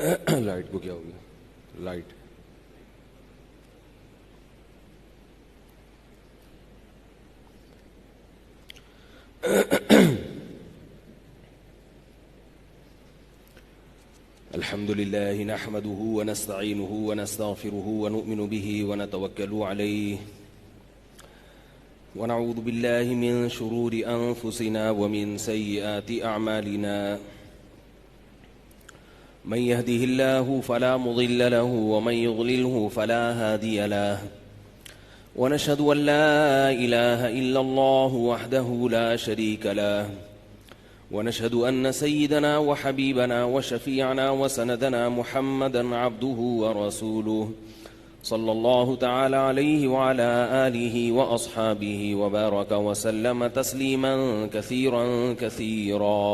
Light کو کیا ہو گیا؟ لائٹ الحمد لله نحمده ونستعينه ونستغفره ونؤمن به ونتوكل عليه ونعوذ بالله من شرور أنفسنا ومن سيئات أعمالنا من يهده الله فلا مضل له ومن يضلله فلا هادي له ونشهد أن لا إله إلا الله وحده لا شريك له ونشهد أن سيدنا وحبيبنا وشفيعنا وسندنا محمدا عبده ورسوله صلى الله تعالى عليه وعلى آله وأصحابه وبارك وسلم تسليما كثيرا كثيرا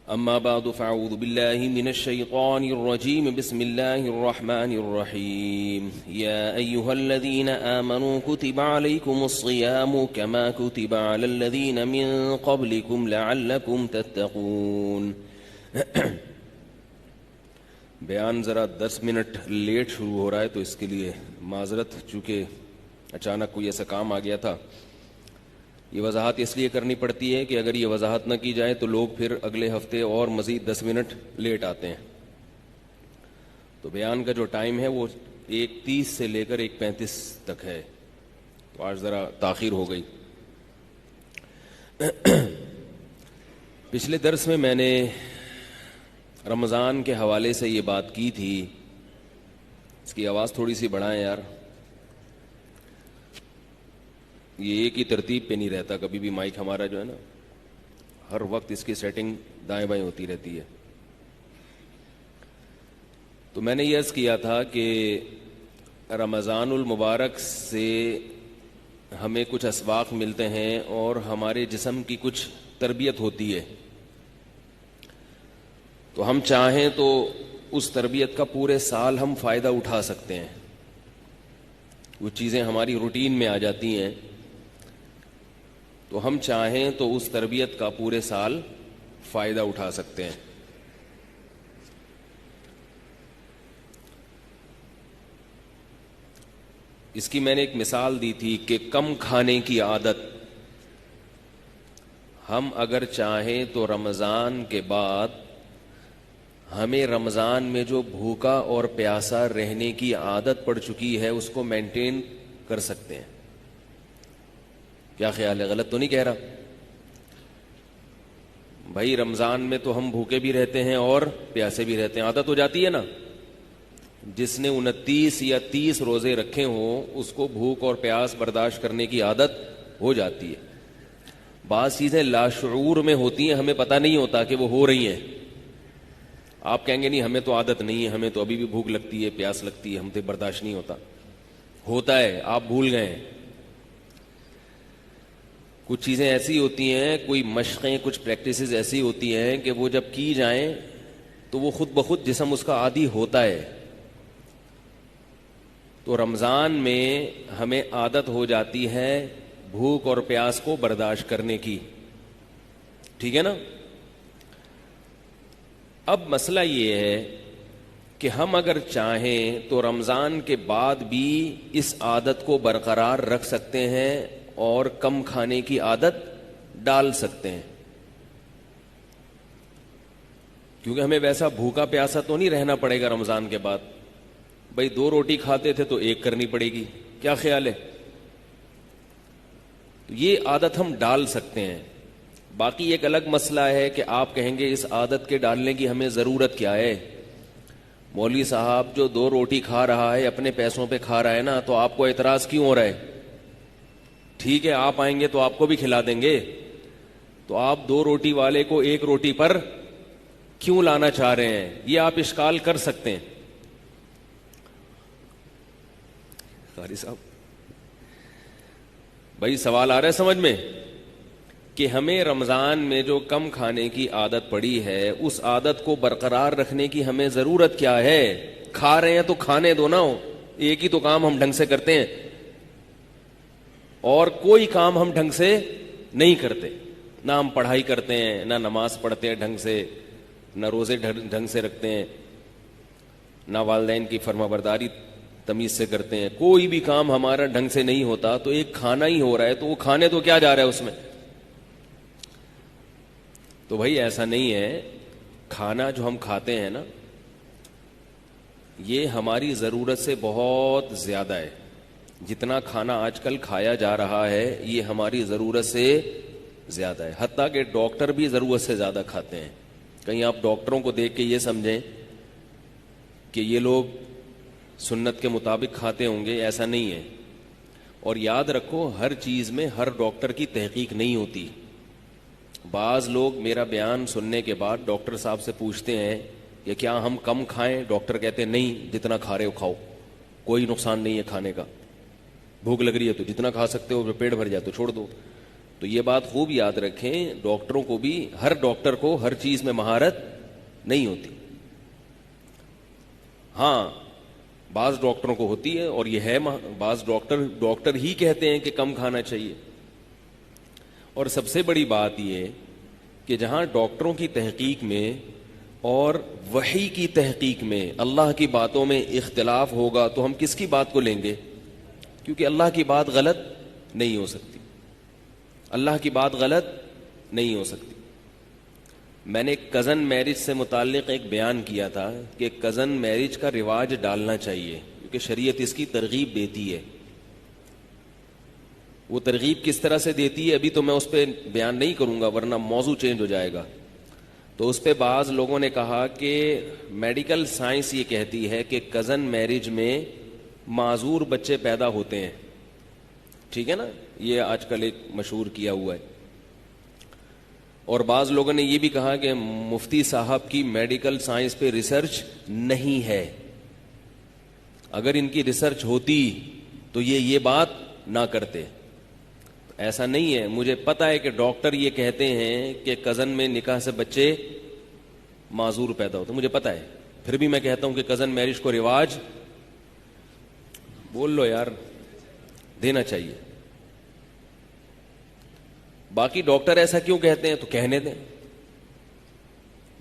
أما بعد فأعوذ بالله من الشيطان الرجيم بسم الله الرحمن الرحيم يا أيها الذين آمنوا كتب عليكم الصيام كما كتب على الذين من قبلكم لعلكم تتقون بیان ذرا 10 منٹ لیٹ شروع ہو رہا ہے تو اس کے لیے معذرت، چونکہ اچانک کوئی ایسا کام آ گیا تھا۔ یہ وضاحت اس لیے کرنی پڑتی ہے کہ اگر یہ وضاحت نہ کی جائے تو لوگ پھر اگلے ہفتے اور مزید 10 منٹ لیٹ آتے ہیں۔ تو بیان کا جو ٹائم ہے وہ 1:30 سے لے کر 1:35 تک ہے، تو آج ذرا تاخیر ہو گئی۔ پچھلے درس میں نے رمضان کے حوالے سے یہ بات کی تھی۔ اس کی آواز تھوڑی سی بڑھائیں یار، یہ ایک ہی ترتیب پہ نہیں رہتا، کبھی بھی مائک ہمارا جو ہے نا ہر وقت اس کی سیٹنگ دائیں بائیں ہوتی رہتی ہے۔ تو میں نے یہ عرض کیا تھا کہ رمضان المبارک سے ہمیں کچھ اسباق ملتے ہیں اور ہمارے جسم کی کچھ تربیت ہوتی ہے، تو ہم چاہیں تو اس تربیت کا پورے سال ہم فائدہ اٹھا سکتے ہیں۔ وہ چیزیں ہماری روٹین میں آ جاتی ہیں تو ہم چاہیں تو اس تربیت کا پورے سال فائدہ اٹھا سکتے ہیں۔ اس کی میں نے ایک مثال دی تھی کہ کم کھانے کی عادت، ہم اگر چاہیں تو رمضان کے بعد ہمیں رمضان میں جو بھوکا اور پیاسا رہنے کی عادت پڑ چکی ہے اس کو مینٹین کر سکتے ہیں۔ کیا خیال ہے؟ غلط تو نہیں کہہ رہا بھائی؟ رمضان میں تو ہم بھوکے بھی رہتے ہیں اور پیاسے بھی رہتے ہیں، عادت ہو جاتی ہے نا۔ جس نے 29 یا 30 روزے رکھے ہوں اس کو بھوک اور پیاس برداشت کرنے کی عادت ہو جاتی ہے۔ بعض چیزیں لاشعور میں ہوتی ہیں، ہمیں پتہ نہیں ہوتا کہ وہ ہو رہی ہیں۔ آپ کہیں گے نہیں ہمیں تو عادت نہیں ہے، ہمیں تو ابھی بھی بھوک لگتی ہے، پیاس لگتی ہے، ہم سے برداشت نہیں ہوتا ہے، آپ بھول گئے ہیں۔ کچھ چیزیں ایسی ہوتی ہیں، کوئی مشقیں، کچھ پریکٹسز ایسی ہوتی ہیں کہ وہ جب کی جائیں تو وہ خود بخود جسم اس کا عادی ہوتا ہے۔ تو رمضان میں ہمیں عادت ہو جاتی ہے بھوک اور پیاس کو برداشت کرنے کی، ٹھیک ہے نا؟ اب مسئلہ یہ ہے کہ ہم اگر چاہیں تو رمضان کے بعد بھی اس عادت کو برقرار رکھ سکتے ہیں اور کم کھانے کی عادت ڈال سکتے ہیں، کیونکہ ہمیں ویسا بھوکا پیاسا تو نہیں رہنا پڑے گا رمضان کے بعد۔ بھائی 2 روٹی کھاتے تھے تو 1 کرنی پڑے گی، کیا خیال ہے؟ یہ عادت ہم ڈال سکتے ہیں۔ باقی ایک الگ مسئلہ ہے کہ آپ کہیں گے اس عادت کے ڈالنے کی ہمیں ضرورت کیا ہے؟ مولوی صاحب جو 2 روٹی کھا رہا ہے اپنے پیسوں پہ کھا رہا ہے نا، تو آپ کو اعتراض کیوں ہو رہا ہے؟ ٹھیک ہے آپ آئیں گے تو آپ کو بھی کھلا دیں گے، تو آپ 2 روٹی والے کو 1 روٹی پر کیوں لانا چاہ رہے ہیں؟ یہ آپ اشکال کر سکتے ہیں۔ قاری صاحب بھائی سوال آ رہا ہے سمجھ میں کہ ہمیں رمضان میں جو کم کھانے کی عادت پڑی ہے اس عادت کو برقرار رکھنے کی ہمیں ضرورت کیا ہے؟ کھا رہے ہیں تو کھانے دو نا، ایک ہی تو کام ہم ڈھنگ سے کرتے ہیں اور کوئی کام ہم ڈھنگ سے نہیں کرتے، نہ ہم پڑھائی کرتے ہیں، نہ نماز پڑھتے ہیں ڈھنگ سے، نہ روزے ڈھنگ سے رکھتے ہیں، نہ والدین کی فرما برداری تمیز سے کرتے ہیں، کوئی بھی کام ہمارا ڈھنگ سے نہیں ہوتا، تو ایک کھانا ہی ہو رہا ہے تو وہ کھانے تو کیا جا رہا ہے اس میں؟ تو بھائی ایسا نہیں ہے، کھانا جو ہم کھاتے ہیں نا یہ ہماری ضرورت سے بہت زیادہ ہے. جتنا کھانا آج کل کھایا جا رہا ہے یہ ہماری ضرورت سے زیادہ ہے، حتیٰ کہ ڈاکٹر بھی ضرورت سے زیادہ کھاتے ہیں. کہیں آپ ڈاکٹروں کو دیکھ کے یہ سمجھیں کہ یہ لوگ سنت کے مطابق کھاتے ہوں گے، ایسا نہیں ہے. اور یاد رکھو ہر چیز میں ہر ڈاکٹر کی تحقیق نہیں ہوتی. بعض لوگ میرا بیان سننے کے بعد ڈاکٹر صاحب سے پوچھتے ہیں کہ کیا ہم کم کھائیں؟ ڈاکٹر کہتے ہیں نہیں، جتنا کھا رہے ہو کھاؤ، کوئی نقصان نہیں ہے کھانے کا. بھوک لگ رہی ہے تو جتنا کھا سکتے ہو، پیٹ بھر جائے تو چھوڑ دو. تو یہ بات خوب یاد رکھیں، ڈاکٹروں کو بھی، ہر ڈاکٹر کو ہر چیز میں مہارت نہیں ہوتی. ہاں بعض ڈاکٹروں کو ہوتی ہے، اور یہ ہے بعض ڈاکٹر ہی کہتے ہیں کہ کم کھانا چاہیے. اور سب سے بڑی بات یہ کہ جہاں ڈاکٹروں کی تحقیق میں اور وحی کی تحقیق میں اللہ کی باتوں میں اختلاف ہوگا تو ہم کس کی بات کو لیں گے؟ کیونکہ اللہ کی بات غلط نہیں ہو سکتی، اللہ کی بات غلط نہیں ہو سکتی. میں نے کزن میرج سے متعلق ایک بیان کیا تھا کہ کزن میرج کا رواج ڈالنا چاہیے، کیونکہ شریعت اس کی ترغیب دیتی ہے. وہ ترغیب کس طرح سے دیتی ہے ابھی تو میں اس پہ بیان نہیں کروں گا ورنہ موضوع چینج ہو جائے گا. تو اس پہ بعض لوگوں نے کہا کہ میڈیکل سائنس یہ کہتی ہے کہ کزن میرج میں معذور بچے پیدا ہوتے ہیں. ٹھیک ہے نا، یہ آج کل ایک مشہور کیا ہوا ہے. اور بعض لوگوں نے یہ بھی کہا کہ مفتی صاحب کی میڈیکل سائنس پہ ریسرچ نہیں ہے، اگر ان کی ریسرچ ہوتی تو یہ بات نہ کرتے. ایسا نہیں ہے، مجھے پتا ہے کہ ڈاکٹر یہ کہتے ہیں کہ کزن میں نکاح سے بچے معذور پیدا ہوتے، مجھے پتا ہے، پھر بھی میں کہتا ہوں کہ کزن میرج کو رواج بول لو یار دینا چاہیے. باقی ڈاکٹر ایسا کیوں کہتے ہیں تو کہنے دیں،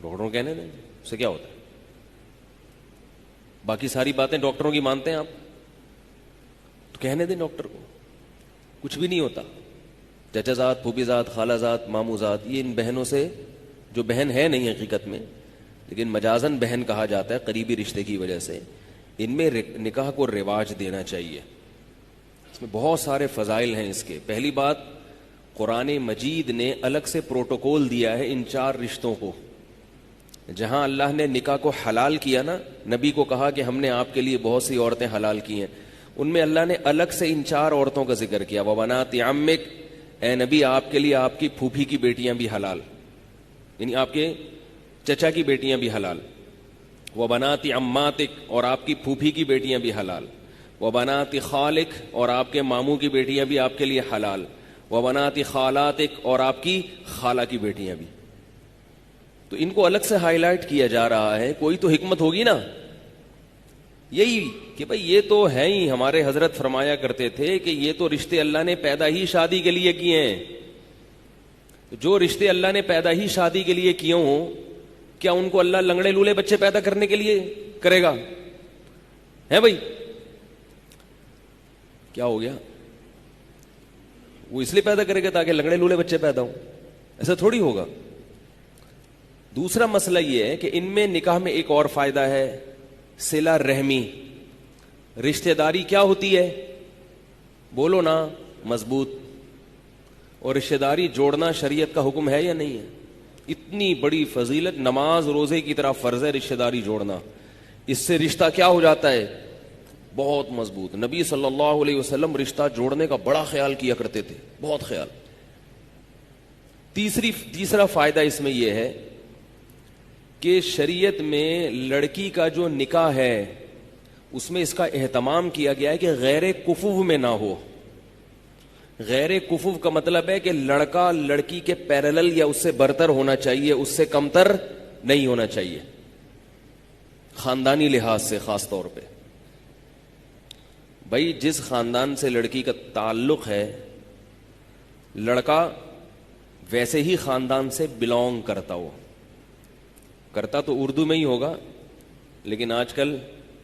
ڈاکٹروں کہنے دیں، اس سے کیا ہوتا ہے؟ باقی ساری باتیں ڈاکٹروں کی مانتے ہیں آپ تو کہنے دیں ڈاکٹر کو، کچھ بھی نہیں ہوتا. چچا زاد، پھوپھی زاد، خالہ زاد، مامو زاد، یہ ان بہنوں سے، جو بہن ہے نہیں حقیقت میں لیکن مجازن بہن کہا جاتا ہے قریبی رشتے کی وجہ سے، ان میں نکاح کو رواج دینا چاہیے. اس میں بہت سارے فضائل ہیں اس کے. پہلی بات، قرآن مجید نے الگ سے پروٹوکول دیا ہے ان 4 رشتوں کو. جہاں اللہ نے نکاح کو حلال کیا نا، نبی کو کہا کہ ہم نے آپ کے لیے بہت سی عورتیں حلال کی ہیں، ان میں اللہ نے الگ سے ان 4 عورتوں کا ذکر کیا. وبنات عمک، اے نبی آپ کے لیے آپ کی پھوپھی کی بیٹیاں بھی حلال، یعنی آپ کے چچا کی بیٹیاں بھی حلال. وبنات عماتک، اور آپ کی پھوپھی کی بیٹیاں بھی حلال. وبنات خالک، اور آپ کے ماموں کی بیٹیاں بھی آپ کے لیے حلال. وبنات خالاتک، اور آپ کی خالہ کی بیٹیاں بھی. تو ان کو الگ سے ہائی لائٹ کیا جا رہا ہے. کوئی تو حکمت ہوگی نا، یہی کہ بھئی یہ تو ہے ہی، ہمارے حضرت فرمایا کرتے تھے کہ یہ تو رشتے اللہ نے پیدا ہی شادی کے لیے کیے ہیں. جو رشتے اللہ نے پیدا ہی شادی کے لیے کیے ہوں، کیا ان کو اللہ لنگڑے لولے بچے پیدا کرنے کے لیے کرے گا؟ ہے بھائی؟ کیا ہو گیا؟ وہ اس لیے پیدا کرے گا تاکہ لنگڑے لولے بچے پیدا ہوں؟ ایسا تھوڑی ہوگا. دوسرا مسئلہ یہ ہے کہ ان میں نکاح میں ایک اور فائدہ ہے، صلہ رحمی. رشتہ داری کیا ہوتی ہے؟ بولو نا، مضبوط. اور رشتہ داری جوڑنا شریعت کا حکم ہے یا نہیں ہے؟ اتنی بڑی فضیلت، نماز روزے کی طرح فرض ہے رشتہ داری جوڑنا. اس سے رشتہ کیا ہو جاتا ہے؟ بہت مضبوط. نبی صلی اللہ علیہ وسلم رشتہ جوڑنے کا بڑا خیال کیا کرتے تھے، بہت خیال. تیسرا فائدہ اس میں یہ ہے کہ شریعت میں لڑکی کا جو نکاح ہے اس میں اس کا اہتمام کیا گیا ہے کہ غیر کفو میں نہ ہو. غیر کفو کا مطلب ہے کہ لڑکا لڑکی کے پیرالل یا اس سے برتر ہونا چاہیے، اس سے کمتر نہیں ہونا چاہیے، خاندانی لحاظ سے خاص طور پہ. بھائی جس خاندان سے لڑکی کا تعلق ہے، لڑکا ویسے ہی خاندان سے بلونگ کرتا ہو. کرتا تو اردو میں ہی ہوگا, لیکن آج کل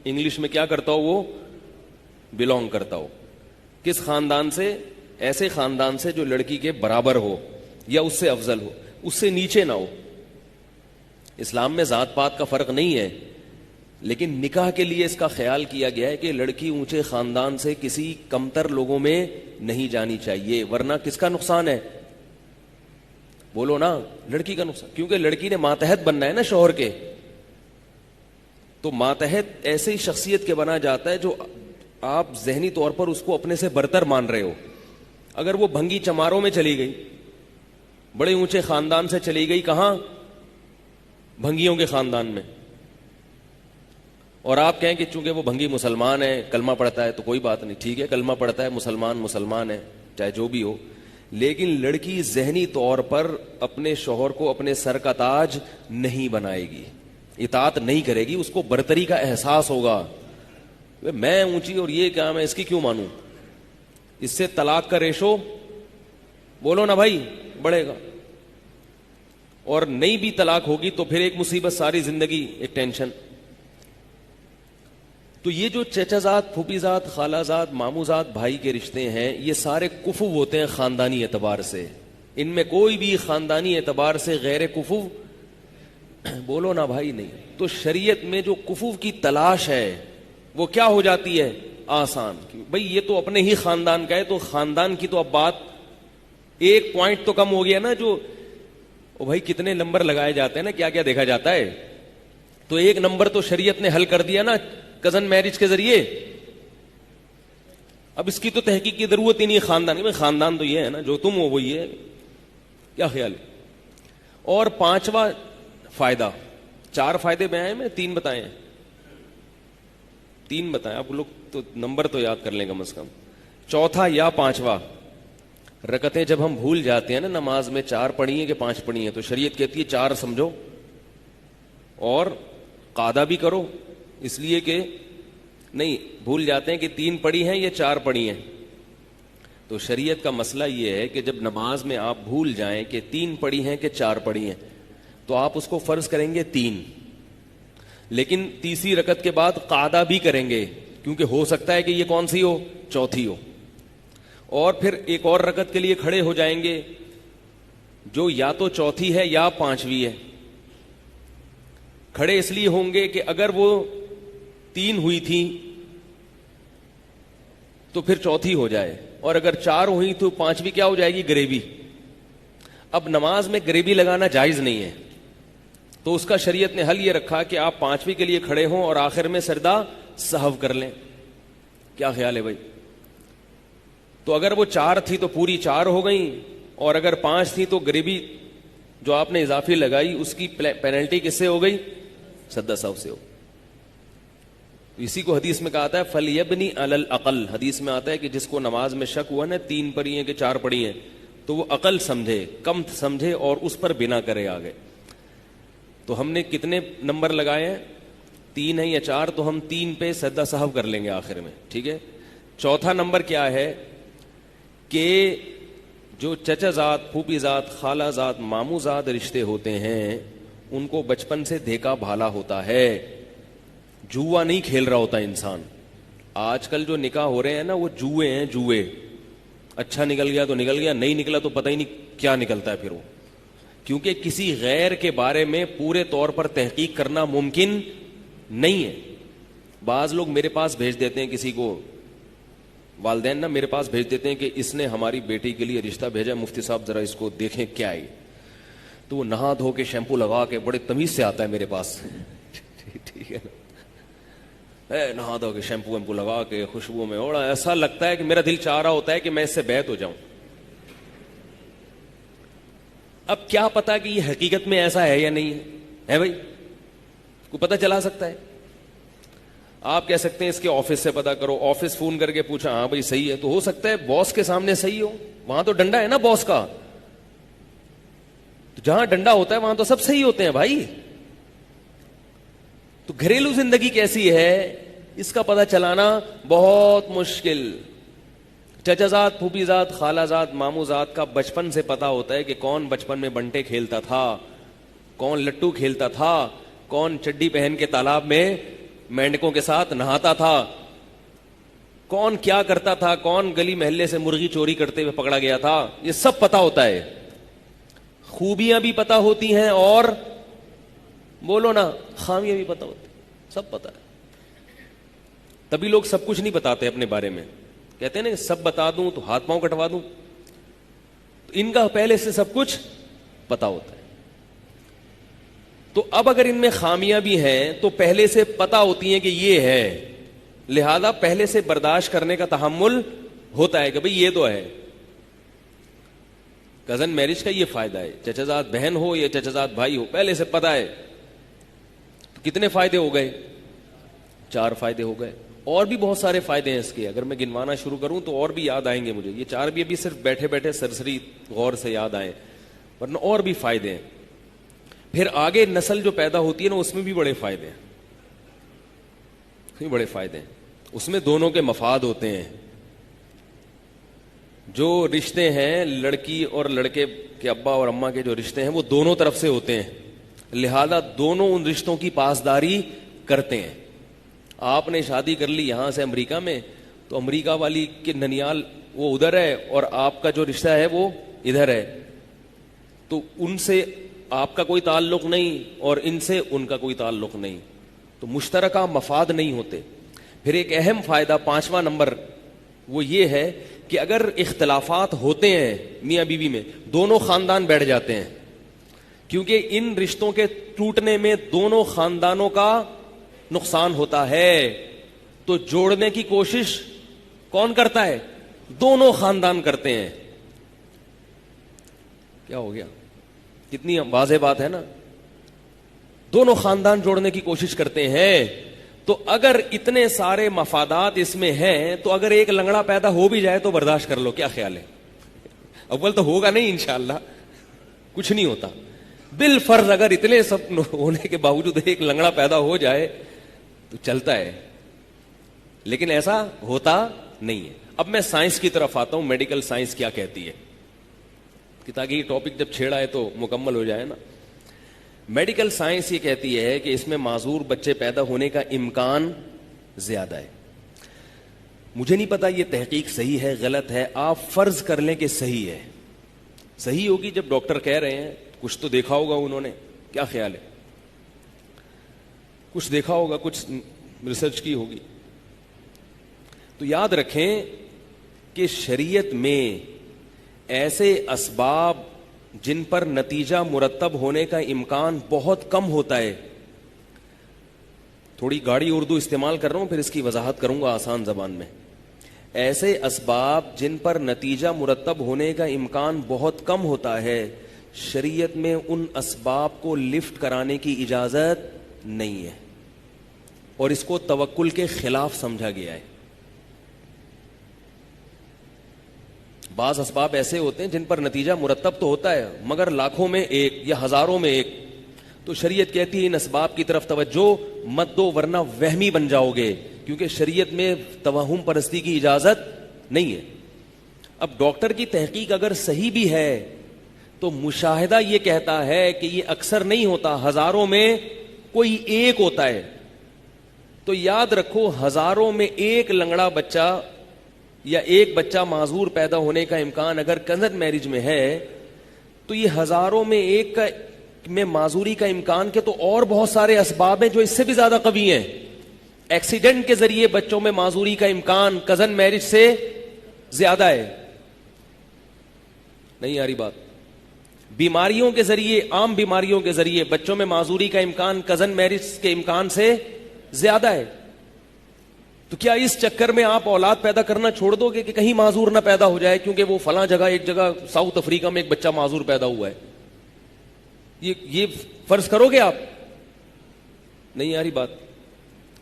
انگلش میں کیا کرتا ہو, وہ بلونگ کرتا ہو. کس خاندان سے؟ ایسے خاندان سے جو لڑکی کے برابر ہو یا اس سے افضل ہو, اس سے نیچے نہ ہو. اسلام میں ذات پات کا فرق نہیں ہے, لیکن نکاح کے لیے اس کا خیال کیا گیا ہے کہ لڑکی اونچے خاندان سے کسی کمتر لوگوں میں نہیں جانی چاہیے, ورنہ کس کا نقصان ہے؟ بولو نا, لڑکی کا نقصان. کیونکہ لڑکی نے ماتحت بننا ہے نا شوہر کے, تو ماتحت ایسے ہی شخصیت کے بنا جاتا ہے جو آپ ذہنی طور پر اس کو اپنے سے برتر مان رہے ہو. اگر وہ بھنگی چماروں میں چلی گئی, بڑے اونچے خاندان سے چلی گئی, کہاں؟ بھنگیوں کے خاندان میں, اور آپ کہیں کہ چونکہ وہ بھنگی مسلمان ہے, کلمہ پڑھتا ہے, تو کوئی بات نہیں, ٹھیک ہے, کلمہ پڑھتا ہے, مسلمان ہے, چاہے جو بھی ہو. لیکن لڑکی ذہنی طور پر اپنے شوہر کو اپنے سر کا تاج نہیں بنائے گی, اطاعت نہیں کرے گی, اس کو برتری کا احساس ہوگا. میں اونچی اور یہ کیا, میں اس کی کیوں مانوں؟ اس سے طلاق کا ریشو, بولو نا بھائی, بڑھے گا. اور نہیں بھی طلاق ہوگی تو پھر ایک مصیبت, ساری زندگی ایک ٹینشن. تو یہ جو چچا زاد, پھوپھی زاد, خالہ زاد, مامو زاد بھائی کے رشتے ہیں, یہ سارے کفو ہوتے ہیں خاندانی اعتبار سے. ان میں کوئی بھی خاندانی اعتبار سے غیر کفو, بولو نا بھائی, نہیں. تو شریعت میں جو کفو کی تلاش ہے وہ کیا ہو جاتی ہے؟ آسان. بھئی یہ تو اپنے ہی خاندان کا ہے, تو خاندان کی تو اب بات ایک پوائنٹ تو کم ہو گیا نا. جو بھائی کتنے نمبر لگائے جاتے ہیں نا, کیا کیا دیکھا جاتا ہے, تو ایک نمبر تو شریعت نے حل کر دیا نا کزن میرج کے ذریعے. اب اس کی تو تحقیق کی ضرورت ہی نہیں ہے خاندان میں, خاندان تو یہ ہے نا, جو تم ہو وہی ہے. کیا خیال ہے؟ اور پانچواں فائدہ, 4 فائدے میں آئے, میں 3 بتائے ہیں, 3 بتائیں. آپ لوگ تو نمبر تو یاد کر لیں کم از کم. چوتھا یا 5واں, رکعتیں جب ہم بھول جاتے ہیں نا نماز میں, 4 پڑھی ہیں کہ 5 پڑھی ہیں, تو شریعت کہتی ہے 4 سمجھو اور قاعدہ بھی کرو, اس لیے کہ نہیں بھول جاتے ہیں کہ 3 پڑھی ہیں یا 4 پڑھی ہیں. تو شریعت کا مسئلہ یہ ہے کہ جب نماز میں آپ بھول جائیں کہ 3 پڑھی ہیں کہ 4 پڑھی ہیں, تو آپ اس کو فرض کریں گے 3, لیکن تیسری رکعت کے بعد قاعدہ بھی کریں گے, کیونکہ ہو سکتا ہے کہ یہ کون سی ہو, چوتھی ہو. اور پھر ایک اور رکعت کے لیے کھڑے ہو جائیں گے جو یا تو چوتھی ہے یا 5ویں ہے. کھڑے اس لیے ہوں گے کہ اگر وہ 3 ہوئی تھی تو پھر چوتھی ہو جائے, اور اگر 4 ہوئی تو 5ویں کیا ہو جائے گی, گریبی. اب نماز میں گریبی لگانا جائز نہیں ہے, تو اس کا شریعت نے حل یہ رکھا کہ آپ 5ویں کے لیے کھڑے ہوں اور آخر میں سجدہ سہو کر لیں. کیا خیال ہے بھائی؟ تو اگر وہ 4 تھی تو پوری 4 ہو گئیں, اور اگر 5 تھی تو گریبی جو آپ نے اضافی لگائی اس کی پینلٹی کس سے ہو گئی, سجدہ سہو سے ہو. اسی کو حدیث میں کہا ہے فَلْيَبْنِ عَلَى الْأَقَلِّ, حدیث میں آتا ہے کہ جس کو نماز میں شک ہوا نا 3 پڑھی ہیں کہ 4 پڑھی ہیں, تو وہ عقل سمجھے, کم سمجھے اور اس پر بنا کرے آگے. تو ہم نے کتنے نمبر لگائے ہیں, 3 ہیں یا 4, تو ہم 3 پہ سجدہ سہو کر لیں گے آخر میں, ٹھیک ہے. چوتھا نمبر کیا ہے کہ جو چچا زاد, پھوپھی زاد, خالہ زاد, مامو زاد رشتے ہوتے ہیں ان کو بچپن سے دیکھا بھالا ہوتا ہے, جوا نہیں کھیل رہا ہوتا انسان. آج کل جو نکاح ہو رہے ہیں نا وہ جوئے ہیں, جوئے. اچھا نکل گیا تو نکل گیا, نہیں نکلا تو پتہ ہی نہیں کیا نکلتا ہے پھر وہ, کیونکہ کسی غیر کے بارے میں پورے طور پر تحقیق کرنا ممکن نہیں ہے. بعض لوگ میرے پاس بھیج دیتے ہیں کسی کو, والدین نا میرے پاس بھیج دیتے ہیں کہ اس نے ہماری بیٹی کے لیے رشتہ بھیجا, مفتی صاحب ذرا اس کو دیکھیں کیا ہے. تو وہ نہا دھو کے شیمپو لگا کے بڑے تمیز سے آتا ہے میرے پاس, ٹھیک ہے نا, نہا دھو کے شیمپو ویمپو لگا کے خوشبو میں اوڑا, ایسا لگتا ہے کہ میرا دل چاہ رہا ہوتا ہے کہ میں اس سے بیعت ہو جاؤں. اب کیا پتا کہ یہ حقیقت میں ایسا ہے یا نہیں ہے بھائی, کو پتہ چلا سکتا ہے. آپ کہہ سکتے ہیں اس کے آفس سے پتا کرو, آفس فون کر کے پوچھا, ہاں بھائی صحیح ہے, تو ہو سکتا ہے باس کے سامنے صحیح ہو, وہاں تو ڈنڈا ہے نا باس کا, تو جہاں ڈنڈا ہوتا ہے وہاں تو سب صحیح ہوتے ہیں بھائی. تو گھریلو زندگی کیسی ہے اس کا پتہ چلانا بہت مشکل. چچا زاد، پھوپھی زاد، خالہ زاد، ماموں زاد کا بچپن سے پتا ہوتا ہے کہ کون بچپن میں بنٹے کھیلتا تھا، کون لٹو کھیلتا تھا، کون چڈی پہن کے تالاب میں مینڈکوں کے ساتھ نہاتا تھا، کون کیا کرتا تھا، کون گلی محلے سے مرغی چوری کرتے ہوئے پکڑا گیا تھا. یہ سب پتا ہوتا ہے. خوبیاں بھی پتا ہوتی ہیں اور بولو نا خامیاں بھی پتا ہوتی ہیں، سب پتا ہے. تبھی لوگ سب کچھ نہیں بتاتے اپنے بارے میں. کہتے ہیں نا سب بتا دوں تو ہاتھ پاؤں کٹوا دوں. تو ان کا پہلے سے سب کچھ پتا ہوتا ہے. تو اب اگر ان میں خامیاں بھی ہیں تو پہلے سے پتا ہوتی ہیں کہ یہ ہے، لہذا پہلے سے برداشت کرنے کا تحمل ہوتا ہے کہ بھئی یہ تو ہے. کزن میرج کا یہ فائدہ ہے. چچازاد بہن ہو یا چچازاد بھائی ہو، پہلے سے پتا ہے. تو کتنے فائدے ہو گئے؟ 4 فائدے ہو گئے. اور بھی بہت سارے فائدے ہیں اس کے، اگر میں گنوانا شروع کروں تو اور بھی یاد آئیں گے مجھے. یہ 4 بھی ابھی صرف بیٹھے بیٹھے سرسری غور سے یاد آئے، ورنہ اور بھی فائدے ہیں. پھر آگے نسل جو پیدا ہوتی ہے نا، اس میں بھی بڑے فائدے ہیں. بڑے فائدے ہیں. اس میں دونوں کے مفاد ہوتے ہیں. جو رشتے ہیں لڑکی اور لڑکے کے ابا اور اماں کے جو رشتے ہیں وہ دونوں طرف سے ہوتے ہیں، لہذا دونوں ان رشتوں کی پاسداری کرتے ہیں. آپ نے شادی کر لی یہاں سے امریکہ میں، تو امریکہ والی کے ننیال وہ ادھر ہے اور آپ کا جو رشتہ ہے وہ ادھر ہے، تو ان سے آپ کا کوئی تعلق نہیں اور ان سے ان کا کوئی تعلق نہیں، تو مشترکہ مفاد نہیں ہوتے. پھر ایک اہم فائدہ 5واں نمبر وہ یہ ہے کہ اگر اختلافات ہوتے ہیں میاں بیوی میں، دونوں خاندان بیٹھ جاتے ہیں، کیونکہ ان رشتوں کے ٹوٹنے میں دونوں خاندانوں کا نقصان ہوتا ہے. تو جوڑنے کی کوشش کون کرتا ہے؟ دونوں خاندان کرتے ہیں. کیا ہو گیا؟ کتنی واضح بات ہے نا. دونوں خاندان جوڑنے کی کوشش کرتے ہیں. تو اگر اتنے سارے مفادات اس میں ہیں تو اگر ایک لنگڑا پیدا ہو بھی جائے تو برداشت کر لو. کیا خیال ہے؟ اول تو ہوگا نہیں انشاءاللہ، کچھ نہیں ہوتا. بالفرض اگر اتنے سب ہونے کے باوجود ایک لنگڑا پیدا ہو جائے تو چلتا ہے، لیکن ایسا ہوتا نہیں ہے. اب میں سائنس کی طرف آتا ہوں. میڈیکل سائنس کیا کہتی ہے کہ تاکہ یہ ٹاپک جب چھیڑا ہے تو مکمل ہو جائے نا. میڈیکل سائنس یہ کہتی ہے کہ اس میں معذور بچے پیدا ہونے کا امکان زیادہ ہے. مجھے نہیں پتا یہ تحقیق صحیح ہے غلط ہے، آپ فرض کر لیں کہ صحیح ہے. صحیح ہوگی جب ڈاکٹر کہہ رہے ہیں، کچھ تو دیکھا ہوگا انہوں نے. کیا خیال ہے؟ کچھ دیکھا ہوگا، کچھ ریسرچ کی ہوگی. تو یاد رکھیں کہ شریعت میں ایسے اسباب جن پر نتیجہ مرتب ہونے کا امکان بہت کم ہوتا ہے. تھوڑی گاڑی اردو استعمال کر رہا ہوں، پھر اس کی وضاحت کروں گا آسان زبان میں. ایسے اسباب جن پر نتیجہ مرتب ہونے کا امکان بہت کم ہوتا ہے، شریعت میں ان اسباب کو لفٹ کرانے کی اجازت نہیں ہے، اور اس کو توکل کے خلاف سمجھا گیا ہے. بعض اسباب ایسے ہوتے ہیں جن پر نتیجہ مرتب تو ہوتا ہے مگر لاکھوں میں ایک یا ہزاروں میں ایک. تو شریعت کہتی ہے ان اسباب کی طرف توجہ مت دو ورنہ وہمی بن جاؤ گے، کیونکہ شریعت میں توہم پرستی کی اجازت نہیں ہے. اب ڈاکٹر کی تحقیق اگر صحیح بھی ہے تو مشاہدہ یہ کہتا ہے کہ یہ اکثر نہیں ہوتا، ہزاروں میں کوئی ایک ہوتا ہے. تو یاد رکھو ہزاروں میں ایک لنگڑا بچہ یا ایک بچہ معذور پیدا ہونے کا امکان اگر کزن میرج میں ہے تو یہ ہزاروں میں ایک کا میں معذوری کا امکان کے تو اور بہت سارے اسباب ہیں جو اس سے بھی زیادہ قوی ہیں. ایکسیڈنٹ کے ذریعے بچوں میں معذوری کا امکان کزن میرج سے زیادہ ہے. نہیں آ رہی بات؟ بیماریوں کے ذریعے، عام بیماریوں کے ذریعے بچوں میں معذوری کا امکان کزن میرج کے امکان سے زیادہ ہے. تو کیا اس چکر میں آپ اولاد پیدا کرنا چھوڑ دو گے کہ کہیں معذور نہ پیدا ہو جائے کیونکہ وہ فلاں جگہ ایک جگہ ساؤتھ افریقہ میں ایک بچہ معذور پیدا ہوا ہے؟ یہ فرض کرو گے آپ؟ نہیں آ رہی بات؟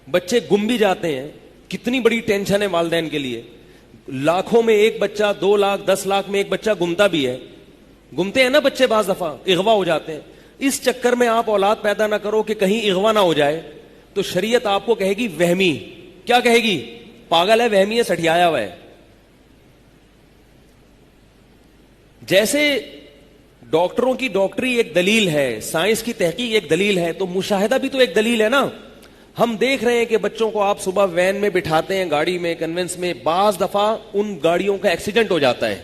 بچے گم بھی جاتے ہیں، کتنی بڑی ٹینشن ہے والدین کے لیے. لاکھوں میں ایک بچہ، 2 لاکھ 10 لاکھ میں ایک بچہ گمتا بھی ہے. گمتے ہیں نا بچے، بعض دفعہ اغوا ہو جاتے ہیں. اس چکر میں آپ اولاد پیدا نہ کرو کہ کہیں اغوا نہ ہو جائے. تو شریعت آپ کو کہے گی وہمی. کیا کہے گی؟ پاگل ہے، وہمی ہے، سٹھیایا ہوا ہے. جیسے ڈاکٹروں کی ڈاکٹری ایک دلیل ہے, سائنس کی تحقیق ایک دلیل ہے, تو مشاہدہ بھی تو ایک دلیل ہے نا. ہم دیکھ رہے ہیں کہ بچوں کو آپ صبح وین میں بٹھاتے ہیں, گاڑی میں, کنوینس میں, بعض دفعہ ان گاڑیوں کا ایکسیڈنٹ ہو جاتا ہے,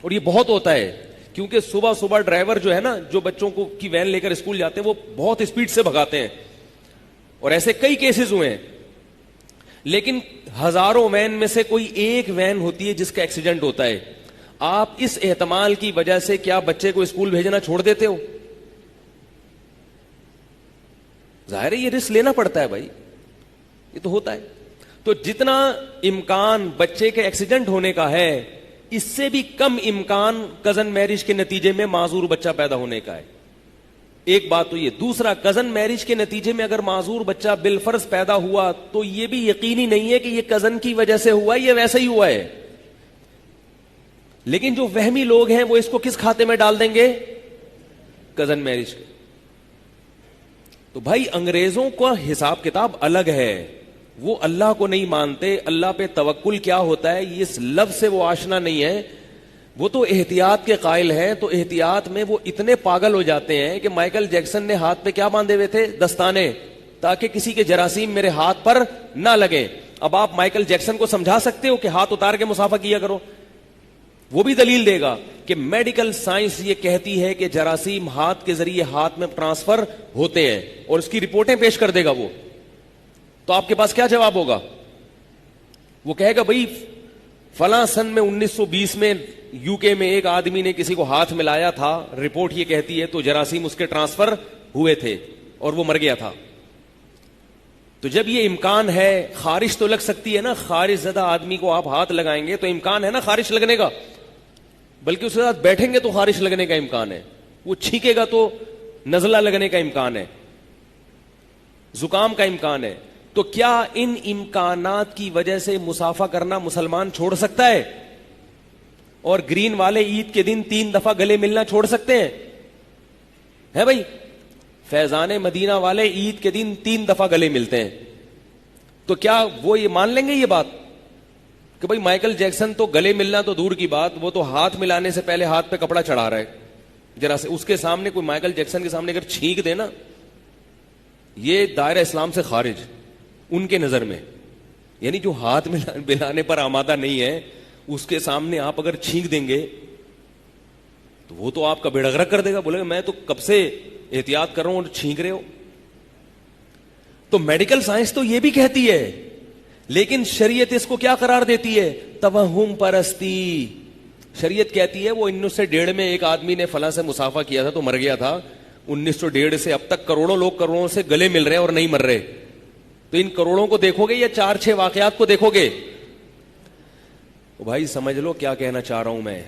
اور یہ بہت ہوتا ہے کیونکہ صبح صبح ڈرائیور جو ہے نا, جو بچوں کو کی وین لے کر اسکول جاتے ہیں, وہ بہت اسپیڈ سے بھگاتے ہیں, اور ایسے کئی کیسز ہوئے ہیں. لیکن ہزاروں وین میں سے کوئی ایک وین ہوتی ہے جس کا ایکسیڈنٹ ہوتا ہے. آپ اس احتمال کی وجہ سے کیا بچے کو اسکول بھیجنا چھوڑ دیتے ہو؟ ظاہر ہے یہ رسک لینا پڑتا ہے بھائی, یہ تو ہوتا ہے. تو جتنا امکان بچے کے ایکسیڈنٹ ہونے کا ہے, اس سے بھی کم امکان کزن میرج کے نتیجے میں معذور بچہ پیدا ہونے کا ہے. ایک بات تو یہ. دوسرا, کزن میرج کے نتیجے میں اگر معذور بچہ بالفرض پیدا ہوا تو یہ بھی یقینی نہیں ہے کہ یہ کزن کی وجہ سے ہوا, یہ ویسا ہی ہوا ہے. لیکن جو وہمی لوگ ہیں وہ اس کو کس کھاتے میں ڈال دیں گے؟ کزن میرج کے. تو بھائی انگریزوں کا حساب کتاب الگ ہے, وہ اللہ کو نہیں مانتے. اللہ پہ توکل کیا ہوتا ہے اس لفظ سے وہ آشنا نہیں ہے. وہ تو احتیاط کے قائل ہیں, تو احتیاط میں وہ اتنے پاگل ہو جاتے ہیں کہ مائیکل جیکسن نے ہاتھ پہ کیا باندھے ہوئے تھے؟ دستانے, تاکہ کسی کے جراثیم میرے ہاتھ پر نہ لگے. اب آپ مائیکل جیکسن کو سمجھا سکتے ہو کہ ہاتھ اتار کے مسافہ کیا کرو؟ وہ بھی دلیل دے گا کہ میڈیکل سائنس یہ کہتی ہے کہ جراثیم ہاتھ کے ذریعے ہاتھ میں ٹرانسفر ہوتے ہیں, اور اس کی رپورٹیں پیش کر دے گا وہ. تو آپ کے پاس کیا جواب ہوگا؟ وہ کہے گا بھائی فلاں سن میں 1920 میں یو کے میں ایک آدمی نے کسی کو ہاتھ ملایا تھا, رپورٹ یہ کہتی ہے, تو جراثیم اس کے ٹرانسفر ہوئے تھے اور وہ مر گیا تھا. تو جب یہ امکان ہے, خارش تو لگ سکتی ہے نا, خارش زدہ آدمی کو آپ ہاتھ لگائیں گے تو امکان ہے نا خارش لگنے کا, بلکہ اس کے ساتھ بیٹھیں گے تو خارش لگنے کا امکان ہے, وہ چھینکے گا تو نزلہ لگنے کا امکان ہے, زکام کا امکان ہے. تو کیا ان امکانات کی وجہ سے مسافہ کرنا مسلمان چھوڑ سکتا ہے؟ اور گرین والے عید کے دن 3 دفعہ گلے ملنا چھوڑ سکتے ہیں؟ ہے بھائی, فیضان مدینہ والے عید کے دن 3 دفعہ گلے ملتے ہیں. تو کیا وہ یہ مان لیں گے یہ بات کہ بھائی مائیکل جیکسن تو گلے ملنا تو دور کی بات, وہ تو ہاتھ ملانے سے پہلے ہاتھ پہ کپڑا چڑھا رہا ہے ذرا سے, اس کے سامنے کوئی مائیکل جیکسن کے سامنے اگر چھینک دے نا, یہ دائرہ اسلام سے خارج ان کے نظر میں. یعنی جو ہاتھ ملانے پر آمادہ نہیں ہے, اس کے سامنے آپ اگر چھینک دیں گے تو وہ تو آپ کا بیڑا غرق کر دے گا, بولے گا میں تو کب سے احتیاط کر رہا ہوں اور چھینک رہے ہو. تو میڈیکل سائنس تو یہ بھی کہتی ہے, لیکن شریعت اس کو کیا قرار دیتی ہے؟ توہم پرستی. شریعت کہتی ہے وہ 1901 میں ایک آدمی نے فلاں سے مسافہ کیا تھا تو مر گیا تھا, 1901 سے اب تک کروڑوں لوگ کروڑوں سے گلے مل رہے ہیں اور نہیں مر رہے. تو ان کروڑوں کو دیکھو گے یا 4-6 واقعات کو دیکھو گے؟ بھائی سمجھ لو کیا کہنا چاہ رہا ہوں میں.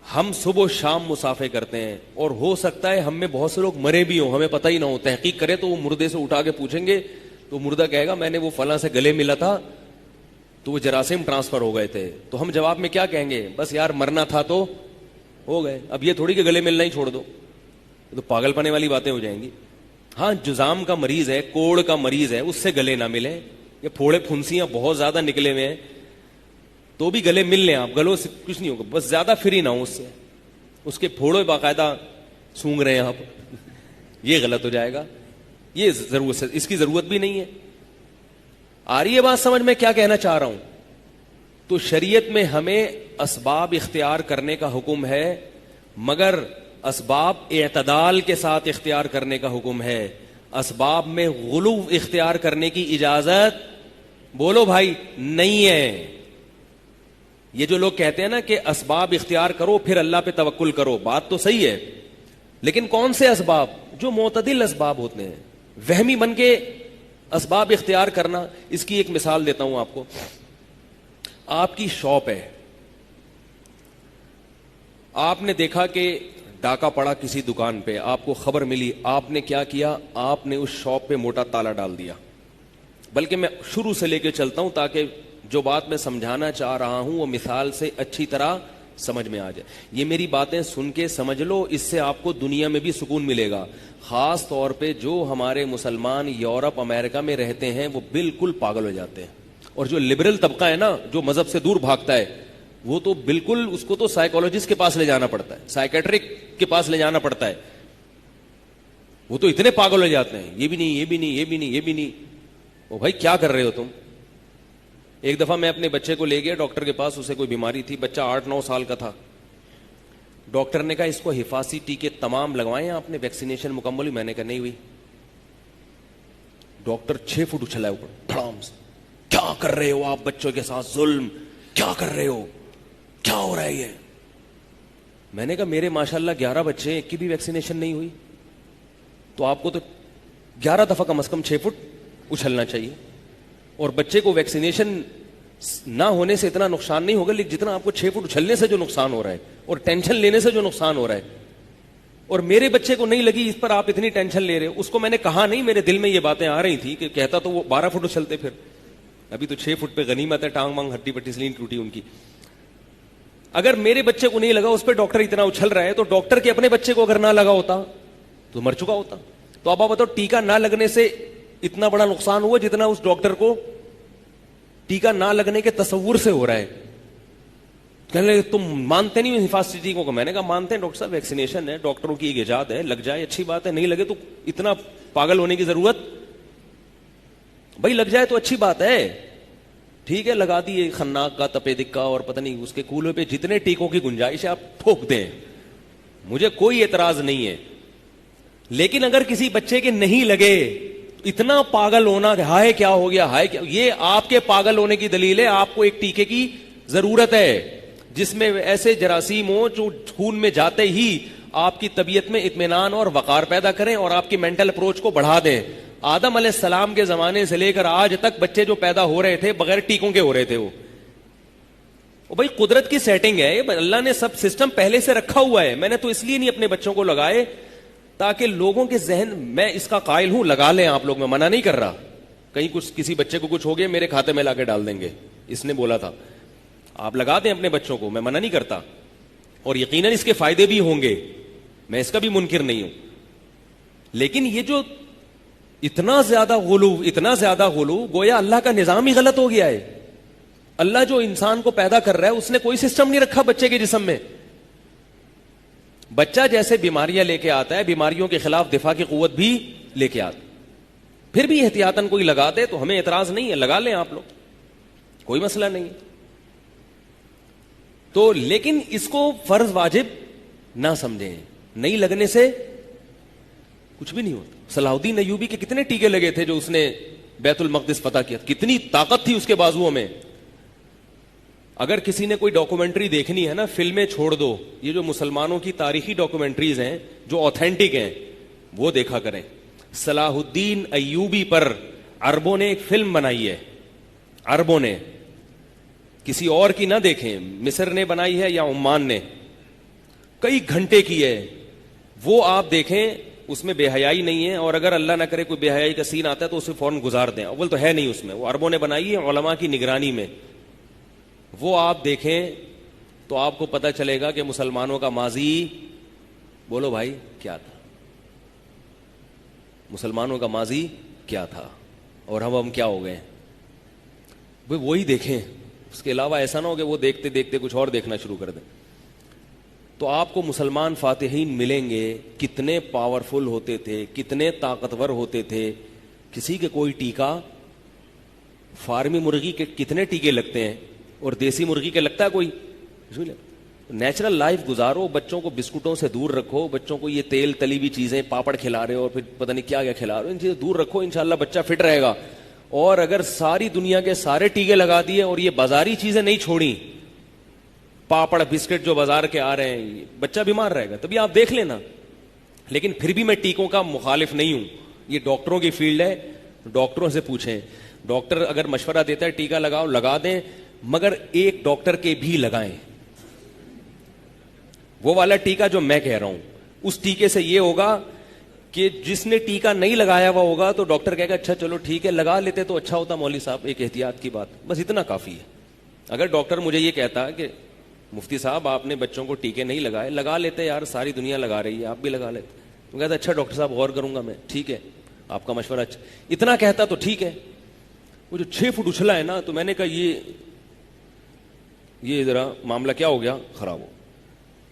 ہم صبح و شام مسافے کرتے ہیں, اور ہو سکتا ہے ہم میں بہت سے لوگ مرے بھی ہوں, ہمیں پتہ ہی نہ ہو. تحقیق کرے تو وہ مردے سے اٹھا کے پوچھیں گے تو مردہ کہے گا میں نے وہ فلاں سے گلے ملا تھا تو وہ جراثیم ٹرانسفر ہو گئے تھے. تو ہم جواب میں کیا کہیں گے؟ بس یار مرنا تھا تو ہو گئے, اب یہ تھوڑی کہ گلے ملنا ہی چھوڑ دو. تو پاگل پنے والی باتیں ہو جائیں گی. ہاں جزام کا مریض ہے, کوڑ کا مریض ہے, اس سے گلے نہ ملیں, یا پھوڑے پھنسیاں بہت زیادہ نکلے ہوئے ہیں تو بھی گلے مل لیں آپ, گلوں سے کچھ نہیں ہوگا, بس زیادہ فری نہ ہو اس سے. اس کے پھوڑے باقاعدہ سونگ رہے ہیں آپ, یہ غلط ہو جائے گا. یہ ضرورت, اس کی ضرورت بھی نہیں ہے. آ رہی ہے بات سمجھ میں کیا کہنا چاہ رہا ہوں؟ تو شریعت میں ہمیں اسباب اختیار کرنے کا حکم ہے, مگر اسباب اعتدال کے ساتھ اختیار کرنے کا حکم ہے. اسباب میں غلو اختیار کرنے کی اجازت, بولو بھائی, نہیں ہے. یہ جو لوگ کہتے ہیں نا کہ اسباب اختیار کرو پھر اللہ پہ توکل کرو, بات تو صحیح ہے, لیکن کون سے اسباب؟ جو معتدل اسباب ہوتے ہیں. وہمی بن کے اسباب اختیار کرنا, اس کی ایک مثال دیتا ہوں آپ کو. آپ کی شاپ ہے, آپ نے دیکھا کہ ڈاکہ پڑا کسی دکان پہ, آپ کو خبر ملی, آپ نے کیا کیا؟ آپ نے اس شاپ پہ موٹا تالا ڈال دیا. بلکہ میں شروع سے لے کے چلتا ہوں تاکہ جو بات میں سمجھانا چاہ رہا ہوں وہ مثال سے اچھی طرح سمجھ میں آ جائے. یہ میری باتیں سن کے سمجھ لو, اس سے آپ کو دنیا میں بھی سکون ملے گا. خاص طور پہ جو ہمارے مسلمان یورپ امریکہ میں رہتے ہیں وہ بالکل پاگل ہو جاتے ہیں, اور جو لبرل طبقہ ہے نا, جو مذہب سے دور بھاگتا ہے, وہ تو بالکل اس کو تو سائیکولوجسٹ کے پاس لے جانا پڑتا ہے, سائیکیٹرک کے پاس لے جانا پڑتا ہے. وہ تو اتنے پاگل ہو جاتے ہیں, یہ بھی نہیں, یہ بھی نہیں, یہ بھی نہیں, یہ بھی نہیں. او بھائی کیا کر رہے ہو تم؟ ایک دفعہ میں اپنے بچے کو لے گیا ڈاکٹر کے پاس, اسے کوئی بیماری تھی, بچہ 8-9 سال کا تھا. ڈاکٹر نے کہا اس کو حفاظتی ٹیکے تمام لگوائے ہیں آپ نے, ویکسینیشن مکمل ہوئی؟ میں نے کہا نہیں ہوئی. ڈاکٹر 6 فٹ اچھلا ہے اوپر, دھڑام سے, کیا کر رہے ہو آپ بچوں کے ساتھ ظلم, کیا کر رہے ہو, کیا ہو رہا ہے یہ؟ میں نے کہا میرے ماشاءاللہ 11 بچے, ایک کی بھی ویکسینیشن نہیں ہوئی, تو آپ کو تو 11 دفعہ کم از کم 6 فٹ اچھلنا چاہیے. اور بچے کو ویکسینیشن نہ ہونے سے اتنا نقصان نہیں ہوگا لیکن جتنا آپ کو 6 فٹ اچھلنے سے جو نقصان ہو رہا ہے اور ٹینشن لینے سے جو نقصان ہو رہا ہے. اور میرے بچے کو نہیں لگی, اس پر آپ اتنی ٹینشن لے رہے ہو. اس کو میں نے کہا نہیں, میرے دل میں یہ باتیں آ رہی تھی کہ کہتا تو وہ 12 فٹ اچھلتے, پھر ابھی تو 6 فٹ پہ غنیمت ہے, ٹانگ مانگ ہڈی پٹی سلین ٹوٹی ان کی. اگر میرے بچے کو نہیں لگا, اس پہ ڈاکٹر اتنا اچھل رہا ہے, تو ڈاکٹر کے اپنے بچے کو اگر نہ لگا ہوتا تو مر چکا ہوتا. تو اب آپ بتاؤ ٹیکا نہ لگنے سے اتنا بڑا نقصان ہوا جتنا اس ڈاکٹر کو ٹیکا نہ لگنے کے تصور سے ہو رہا ہے. کہنے لگے تم مانتے نہیں حفاظتی ٹیکوں کو. میں نے کہا مانتے ہیں ڈاکٹر صاحب, ویکسینیشن ہے, ڈاکٹروں کی ایک ایجاد ہے, لگ جائے اچھی بات ہے, نہیں لگے تو اتنا پاگل ہونے کی ضرورت, بھائی لگ جائے تو اچھی بات ہے, ٹھیک ہے لگا دیے, خناق کا, تپے دکا اور پتہ نہیں اس کے کولوں پہ جتنے ٹیکوں کی گنجائش ہے آپ ٹھوک دیں, مجھے کوئی اعتراض نہیں ہے. لیکن اگر کسی بچے کے نہیں لگے, اتنا پاگل ہونا کہ ہائے کیا ہو گیا, ہائے کیا, یہ آپ کے پاگل ہونے کی دلیل ہے. آپ کو ایک ٹیکے کی ضرورت ہے جس میں ایسے جراثیم ہوں جو خون میں جاتے ہی آپ کی طبیعت میں اطمینان اور وقار پیدا کریں اور آپ کی مینٹل اپروچ کو بڑھا دیں. آدم علیہ السلام کے زمانے سے لے کر آج تک بچے جو پیدا ہو رہے تھے بغیر ٹیکوں کے ہو رہے تھے. وہ بھائی قدرت کی سیٹنگ ہے, اللہ نے سب سسٹم پہلے سے رکھا ہوا ہے. میں نے تو اس لیے نہیں اپنے بچوں کو لگائے تاکہ لوگوں کے ذہن, میں اس کا قائل ہوں, لگا لیں آپ لوگ, میں منع نہیں کر رہا. کہیں کچھ کسی بچے کو کچھ ہو گیا میرے کھاتے میں لا کے ڈال دیں گے, اس نے بولا تھا, آپ لگا دیں اپنے بچوں کو, میں منع نہیں کرتا. اور یقیناً اس کے فائدے بھی ہوں گے, میں اس کا بھی منکر نہیں ہوں. لیکن یہ جو اتنا زیادہ غلو گویا اللہ کا نظام ہی غلط ہو گیا ہے. اللہ جو انسان کو پیدا کر رہا ہے اس نے کوئی سسٹم نہیں رکھا بچے کے جسم میں. بچہ جیسے بیماریاں لے کے آتا ہے, بیماریوں کے خلاف دفاع کی قوت بھی لے کے آتا, پھر بھی احتیاطاً کوئی لگا دے تو ہمیں اعتراض نہیں ہے, لگا لیں آپ لوگ, کوئی مسئلہ نہیں ہے. تو لیکن اس کو فرض واجب نہ سمجھیں, نہیں لگنے سے کچھ بھی نہیں ہوتا. صلاح الدین ایوبی کے کتنے ٹیکے لگے تھے جو اس نے بیت المقدس فتح کیا, کتنی طاقت تھی اس کے بازوؤں میں. اگر کسی نے کوئی ڈاکومنٹری دیکھنی ہے نا, فلمیں چھوڑ دو, یہ جو مسلمانوں کی تاریخی ڈاکومنٹریز ہیں جو آتھینٹک ہیں وہ دیکھا کریں. صلاح الدین ایوبی پر عربوں نے ایک فلم بنائی ہے, عربوں نے, کسی اور کی نہ دیکھیں, مصر نے بنائی ہے یا عمان نے, کئی گھنٹے کی ہے, وہ آپ دیکھیں, اس میں بے حیائی نہیں ہے. اور اگر اللہ نہ کرے کوئی بے حیائی کا سین آتا ہے تو اسے فوراً گزار دیں, اول تو ہے نہیں اس میں, وہ عربوں نے بنائی ہے علماء کی نگرانی میں. وہ آپ دیکھیں تو آپ کو پتہ چلے گا کہ مسلمانوں کا ماضی, بولو بھائی کیا تھا, مسلمانوں کا ماضی کیا تھا اور ہم کیا ہو گئے. وہی دیکھیں, اس کے علاوہ ایسا نہ ہو کہ وہ دیکھتے دیکھتے کچھ اور دیکھنا شروع کر دیں. تو آپ کو مسلمان فاتحین ملیں گے, کتنے پاورفل ہوتے تھے, کتنے طاقتور ہوتے تھے. کسی کے کوئی ٹیکا, فارمی مرغی کے کتنے ٹیکے لگتے ہیں اور دیسی مرغی کے لگتا ہے کوئی. نیچرل لائف گزارو, بچوں کو بسکٹوں سے دور رکھو, بچوں کو یہ تیل تلی ہوئی چیزیں, پاپڑ کھلا رہے ہو اور پھر پتہ نہیں کیا کیا کھلا رہے ہو, ان چیزیں دور رکھو, انشاءاللہ بچہ فٹ رہے گا. اور اگر ساری دنیا کے سارے ٹیکے لگا دیے اور یہ بازاری چیزیں نہیں چھوڑی, پاپڑ بسکٹ جو بازار کے آ رہے ہیں, بچہ بیمار رہے گا. تبھی آپ دیکھ لینا. لیکن پھر بھی میں ٹیکوں کا مخالف نہیں ہوں, یہ ڈاکٹروں کی فیلڈ ہے, ڈاکٹروں سے پوچھیں. ڈاکٹر اگر مشورہ دیتا ہے ٹیکا لگاؤ, لگا دیں, مگر ایک ڈاکٹر کے بھی لگائیں. وہ والا ٹیکا جو میں کہہ رہا ہوں, اس ٹیکے سے یہ ہوگا کہ جس نے ٹیکا نہیں لگایا ہوا ہوگا تو ڈاکٹر کہے گا اچھا چلو ٹھیک ہے لگا لیتے تو اچھا ہوتا مولوی صاحب, ایک احتیاط کی بات, بس اتنا کافی ہے. اگر ڈاکٹر مجھے یہ کہتا ہے کہ مفتی صاحب آپ نے بچوں کو ٹیکے نہیں لگائے, لگا لیتے یار, ساری دنیا لگا رہی ہے, آپ بھی لگا لیتے. تو کہتا اچھا ڈاکٹر صاحب غور کروں گا میں, ٹھیک ہے آپ کا مشورہ اچھا, اتنا کہتا تو ٹھیک ہے. وہ جو 6 فٹ اچھلا ہے نا, تو میں نے کہا یہ یہ ذرا معاملہ کیا ہو گیا, خراب ہو.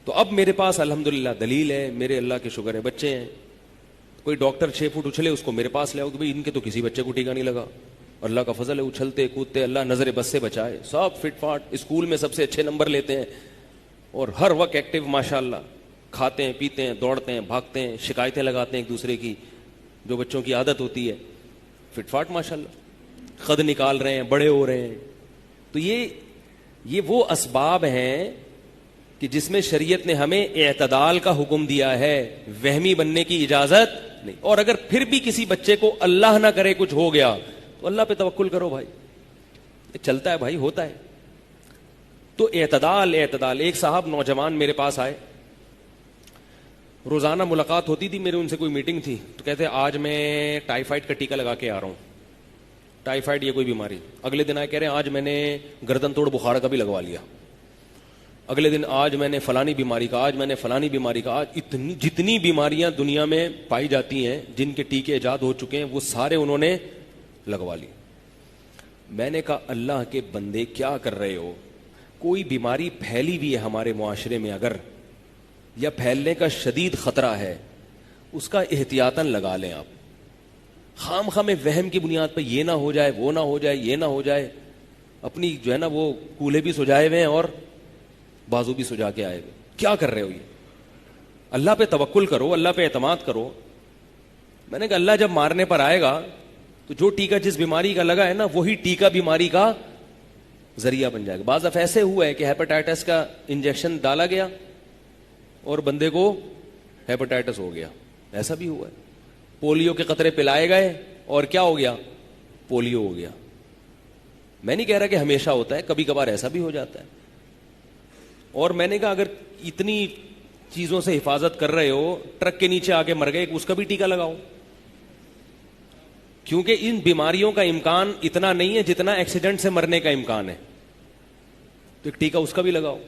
تو اب میرے پاس الحمدللہ دلیل ہے, میرے اللہ کے شکر ہے بچے ہیں. کوئی ڈاکٹر 6 فٹ اچھلے اس کو میرے پاس لے آؤ کہ بھائی ان کے تو کسی بچے کو ٹیکا نہیں لگا, اللہ کا فضل ہے, اچھلتے کودتے, اللہ نظر بس سے بچائے, سب فٹ فاٹ, اسکول میں سب سے اچھے نمبر لیتے ہیں اور ہر وقت ایکٹیو ماشاءاللہ, کھاتے ہیں پیتے ہیں دوڑتے ہیں بھاگتے ہیں, شکایتیں لگاتے ہیں ایک دوسرے کی جو بچوں کی عادت ہوتی ہے, فٹ فاٹ ماشاءاللہ, خد نکال رہے ہیں, بڑے ہو رہے ہیں. تو یہ وہ اسباب ہیں کہ جس میں شریعت نے ہمیں اعتدال کا حکم دیا ہے, وہمی بننے کی اجازت نہیں. اور اگر پھر بھی کسی بچے کو اللہ نہ کرے کچھ ہو گیا تو اللہ پہ توکل کرو بھائی, چلتا ہے بھائی, ہوتا ہے. تو اعتدال. ایک صاحب نوجوان میرے پاس آئے, روزانہ ملاقات ہوتی تھی, میرے ان سے کوئی میٹنگ تھی, تو کہتے آج میں ٹائیفائڈ کا ٹیکہ لگا کے آ رہا ہوں. ٹائیفائڈ یہ کوئی بیماری. اگلے دن آئے کہہ رہے ہیں آج میں نے گردن توڑ بخار کا بھی لگوا لیا. اگلے دن آج میں نے فلانی بیماری کا, آج میں نے فلانی بیماری کا. آج جتنی بیماریاں دنیا میں پائی جاتی ہیں جن کے ٹیکے ایجاد ہو چکے ہیں وہ سارے انہوں نے لگوا لی. میں نے کہا اللہ کے بندے کیا کر رہے ہو, کوئی بیماری پھیلی ہوئی ہے ہمارے معاشرے میں اگر, یا پھیلنے کا شدید خطرہ ہے, اس کا احتیاطاً لگا لیں آپ. خام خواہ میں وہم کی بنیاد پہ یہ نہ ہو جائے, وہ نہ ہو جائے, یہ نہ ہو جائے, اپنی جو ہے نا وہ کولے بھی سجائے ہوئے ہیں اور بازو بھی سجا کے آئے ہوئے. کیا کر رہے ہو یہ؟ اللہ پہ توکل کرو, اللہ پہ اعتماد کرو. میں نے کہا اللہ جب مارنے پر آئے گا تو جو ٹیکا جس بیماری کا لگا ہے نا وہی ٹیکا بیماری کا ذریعہ بن جائے گا. بعض دفعہ ایسے ہوا ہے کہ ہیپاٹائٹس کا انجیکشن ڈالا گیا اور بندے کو ہیپاٹائٹس ہو گیا, ایسا بھی ہوا ہے. پولیو کے قطرے پلائے گئے اور کیا ہو گیا, پولیو ہو گیا. میں نہیں کہہ رہا کہ ہمیشہ ہوتا ہے, کبھی کبھار ایسا بھی ہو جاتا ہے. اور میں نے کہا اگر اتنی چیزوں سے حفاظت کر رہے ہو, ٹرک کے نیچے آگے مر گئے, اس کا بھی ٹیکا لگاؤ, کیونکہ ان بیماریوں کا امکان اتنا نہیں ہے جتنا ایکسیڈنٹ سے مرنے کا امکان ہے. تو ایک ٹیکا اس کا بھی لگاؤ.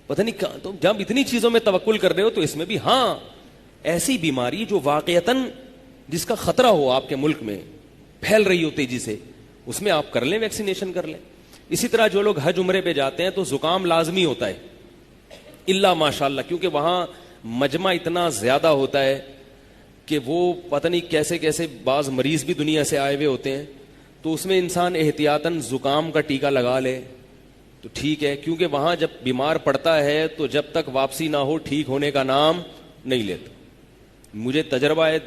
پتہ نہیں, تو جب اتنی چیزوں میں توکل کر رہے ہو تو اس میں بھی ہاں ایسی بیماری جو واقعتاً جس کا خطرہ ہو آپ کے ملک میں, پھیل رہی ہو تیزی سے, اس میں آپ کر لیں, ویکسینیشن کر لیں. اسی طرح جو لوگ حج عمرے پہ جاتے ہیں تو زکام لازمی ہوتا ہے, اللہ ماشاءاللہ, کیونکہ وہاں مجمع اتنا زیادہ ہوتا ہے کہ وہ پتہ نہیں کیسے کیسے بعض مریض بھی دنیا سے آئے ہوئے ہوتے ہیں. تو اس میں انسان احتیاطاً زکام کا ٹیکا لگا لے تو ٹھیک ہے, کیونکہ وہاں جب بیمار پڑتا ہے تو جب تک واپسی نہ ہو ٹھیک ہونے کا نام نہیں لیتا. مجھے تجربہ ہے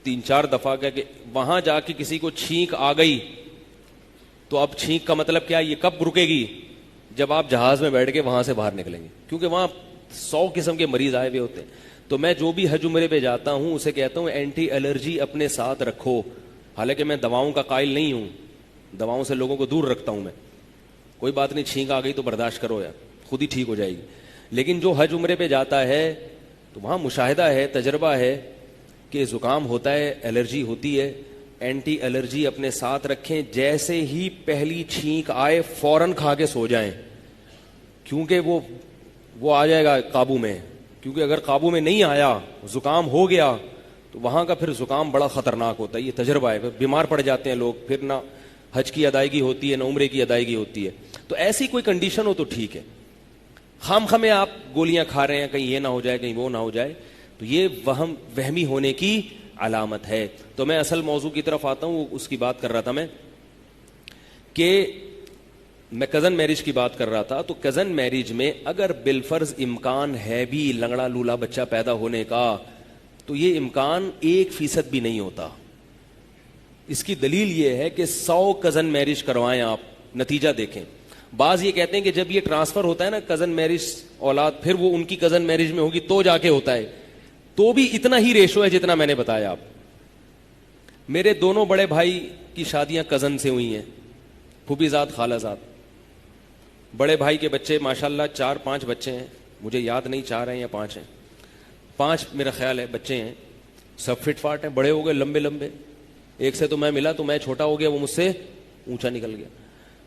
3-4 دفعہ کا کہ وہاں جا کے کسی کو چھینک آ گئی تو اب چھینک کا مطلب کیا, یہ کب رکے گی, جب آپ جہاز میں بیٹھ کے وہاں سے باہر نکلیں گے, کیونکہ وہاں 100 قسم کے مریض آئے ہوئے ہوتے ہیں. تو میں جو بھی حج عمرے پہ جاتا ہوں اسے کہتا ہوں اینٹی الرجی اپنے ساتھ رکھو. حالانکہ میں دواؤں کا قائل نہیں ہوں, دواؤں سے لوگوں کو دور رکھتا ہوں میں. کوئی بات نہیں, چھینک آ گئی تو برداشت کرو یار, خود ہی ٹھیک ہو جائے گی. لیکن جو حج عمرے پہ جاتا ہے تو وہاں مشاہدہ ہے, تجربہ ہے کہ زکام ہوتا ہے, الرجی ہوتی ہے, اینٹی الرجی اپنے ساتھ رکھیں. جیسے ہی پہلی چھینک آئے فوراً کھا کے سو جائیں, کیونکہ وہ آ جائے گا قابو میں. کیونکہ اگر قابو میں نہیں آیا, زکام ہو گیا, تو وہاں کا پھر زکام بڑا خطرناک ہوتا ہے. یہ تجربہ ہے, بیمار پڑ جاتے ہیں لوگ, پھر نہ حج کی ادائیگی ہوتی ہے نہ عمرے کی ادائیگی ہوتی ہے. تو ایسی کوئی کنڈیشن ہو تو ٹھیک ہے. خام خامے آپ گولیاں کھا رہے ہیں, کہیں یہ نہ ہو جائے کہیں وہ نہ ہو جائے, تو یہ وہمی ہونے کی علامت ہے. تو میں اصل موضوع کی طرف آتا ہوں. اس کی بات کر رہا تھا میں کہ میں کزن میرج کی بات کر رہا تھا. تو کزن میرج میں اگر بالفرض امکان ہے بھی لنگڑا لولا بچہ پیدا ہونے کا, تو یہ امکان 1% بھی نہیں ہوتا. اس کی دلیل یہ ہے کہ 100 کزن میرج کروائیں آپ, نتیجہ دیکھیں. بعض یہ کہتے ہیں کہ جب یہ ٹرانسفر ہوتا ہے نا کزن میرج اولاد, پھر وہ ان کی کزن میرج میں ہوگی تو جا کے ہوتا ہے. تو بھی اتنا ہی ریشو ہے جتنا میں نے بتایا آپ. میرے دونوں بڑے بھائی کی شادیاں کزن سے ہوئی ہیں, پھوپھی زاد خالہ زاد. بڑے بھائی کے بچے ماشاءاللہ 4-5 بچے ہیں, مجھے یاد نہیں 4 ہیں یا 5 ہیں, 5 میرا خیال ہے بچے ہیں. سب فٹ فاٹ ہیں, بڑے ہو گئے, لمبے لمبے. ایک سے تو میں ملا تو میں چھوٹا ہو گیا, وہ مجھ سے اونچا نکل گیا.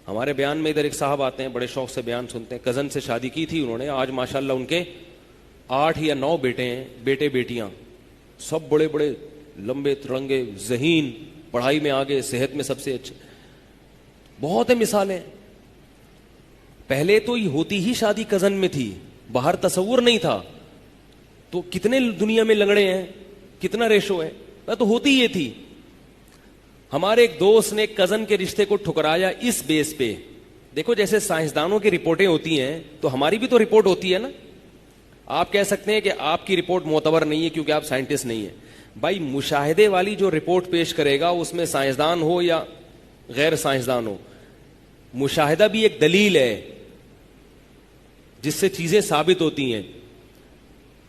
ہمارے بیان میں ادھر ایک صاحب آتے ہیں, بڑے شوق سے بیان سنتے ہیں. کزن سے شادی کی تھی انہوں نے, آج ماشاءاللہ ان کے 8 یا 9 بیٹے ہیں, بیٹے بیٹیاں, سب بڑے بڑے لمبے ترنگے, ذہین, پڑھائی میں آگے, صحت میں سب سے اچھے. بہت ہیں مثالیں. پہلے تو یہ ہوتی ہی شادی کزن میں تھی, باہر تصور نہیں تھا. تو کتنے دنیا میں لنگڑے ہیں, کتنا ریشو ہے, تو ہوتی یہ تھی. ہمارے ایک دوست نے کزن کے رشتے کو ٹھکرایا اس بیس پہ. دیکھو جیسے سائنسدانوں کی رپورٹیں ہوتی ہیں تو ہماری بھی تو رپورٹ ہوتی ہے نا. آپ کہہ سکتے ہیں کہ آپ کی رپورٹ معتبر نہیں ہے کیونکہ آپ سائنٹسٹ نہیں ہیں. بھائی مشاہدے والی جو رپورٹ پیش کرے گا اس میں سائنسدان ہو یا غیر سائنسدان ہو, مشاہدہ بھی ایک دلیل ہے جس سے چیزیں ثابت ہوتی ہیں.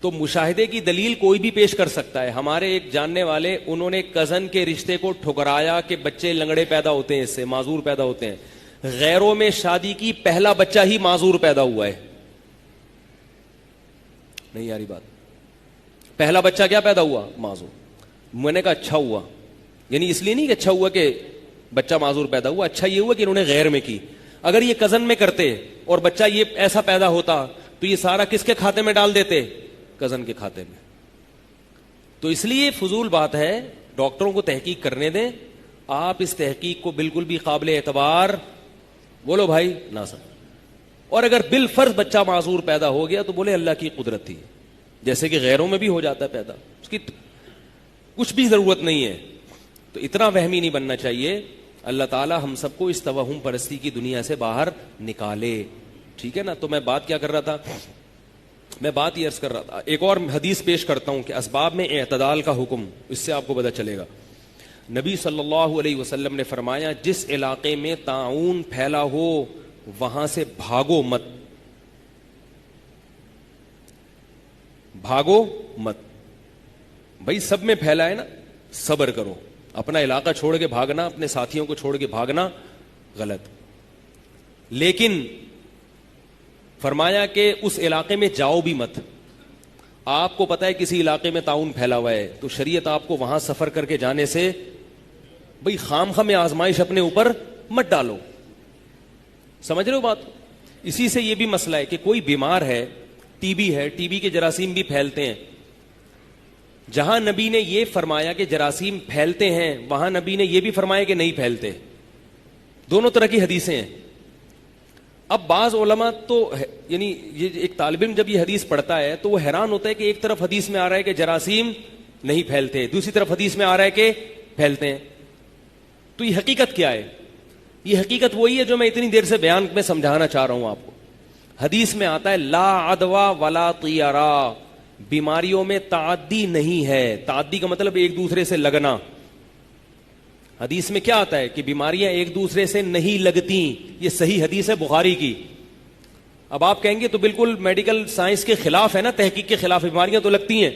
تو مشاہدے کی دلیل کوئی بھی پیش کر سکتا ہے. ہمارے ایک جاننے والے, انہوں نے کزن کے رشتے کو ٹھکرایا کہ بچے لنگڑے پیدا ہوتے ہیں, اس سے معذور پیدا ہوتے ہیں. غیروں میں شادی کی, پہلا بچہ ہی معذور پیدا ہوا ہے. نہیں یاری بات, پہلا بچہ کیا پیدا ہوا؟ معذور. میں نے کہا اچھا ہوا, یعنی اس لیے نہیں کہ اچھا ہوا کہ بچہ معذور پیدا ہوا, اچھا یہ ہوا کہ انہوں نے غیر میں کی. اگر یہ کزن میں کرتے اور بچہ یہ ایسا پیدا ہوتا تو یہ سارا کس کے کھاتے میں ڈال دیتے؟ کزن کے کھاتے میں. تو اس لیے فضول بات ہے, ڈاکٹروں کو تحقیق کرنے دیں. آپ اس تحقیق کو بالکل بھی قابل اعتبار بولو بھائی نہ سمجھ. اور اگر بالفرض بچہ معذور پیدا ہو گیا تو بولے اللہ کی قدرت تھی, جیسے کہ غیروں میں بھی ہو جاتا ہے پیدا, اس کی کچھ بھی ضرورت نہیں ہے. تو اتنا وہمی نہیں بننا چاہیے. اللہ تعالی ہم سب کو اس توہم پرستی کی دنیا سے باہر نکالے. ٹھیک ہے نا. تو میں بات کیا کر رہا تھا؟ میں بات یہ عرض کر رہا تھا, ایک اور حدیث پیش کرتا ہوں کہ اسباب میں اعتدال کا حکم, اس سے آپ کو پتہ چلے گا. نبی صلی اللہ علیہ وسلم نے فرمایا جس علاقے میں طاعون پھیلا ہو وہاں سے بھاگو مت, بھاگو مت. بھائی سب میں پھیلا ہے نا, صبر کرو. اپنا علاقہ چھوڑ کے بھاگنا, اپنے ساتھیوں کو چھوڑ کے بھاگنا غلط. لیکن فرمایا کہ اس علاقے میں جاؤ بھی مت. آپ کو پتا ہے کسی علاقے میں طاعون پھیلا ہوا ہے تو شریعت آپ کو وہاں سفر کر کے جانے سے, بھئی خام خواہ میں آزمائش اپنے اوپر مت ڈالو. سمجھ رہے ہو بات؟ اسی سے یہ بھی مسئلہ ہے کہ کوئی بیمار ہے, ٹی بی ہے, ٹی بی کے جراثیم بھی پھیلتے ہیں. جہاں نبی نے یہ فرمایا کہ جراثیم پھیلتے ہیں, وہاں نبی نے یہ بھی فرمایا کہ نہیں پھیلتے. دونوں طرح کی حدیثیں ہیں. اب بعض علماء تو یعنی یہ ایک طالب علم جب یہ حدیث پڑھتا ہے تو وہ حیران ہوتا ہے کہ ایک طرف حدیث میں آ رہا ہے کہ جراثیم نہیں پھیلتے, دوسری طرف حدیث میں آ رہا ہے کہ پھیلتے ہیں. تو یہ حقیقت کیا ہے؟ یہ حقیقت وہی ہے جو میں اتنی دیر سے بیان میں سمجھانا چاہ رہا ہوں آپ کو. حدیث میں آتا ہے لا عدوا ولا طیرا, بیماریوں میں تعدی نہیں ہے. تعدی کا مطلب ایک دوسرے سے لگنا. حدیث میں کیا آتا ہے کہ بیماریاں ایک دوسرے سے نہیں لگتی. یہ صحیح حدیث ہے بخاری کی. اب آپ کہیں گے تو بالکل میڈیکل سائنس کے خلاف ہے نا, تحقیق کے خلاف, بیماریاں تو لگتی ہیں.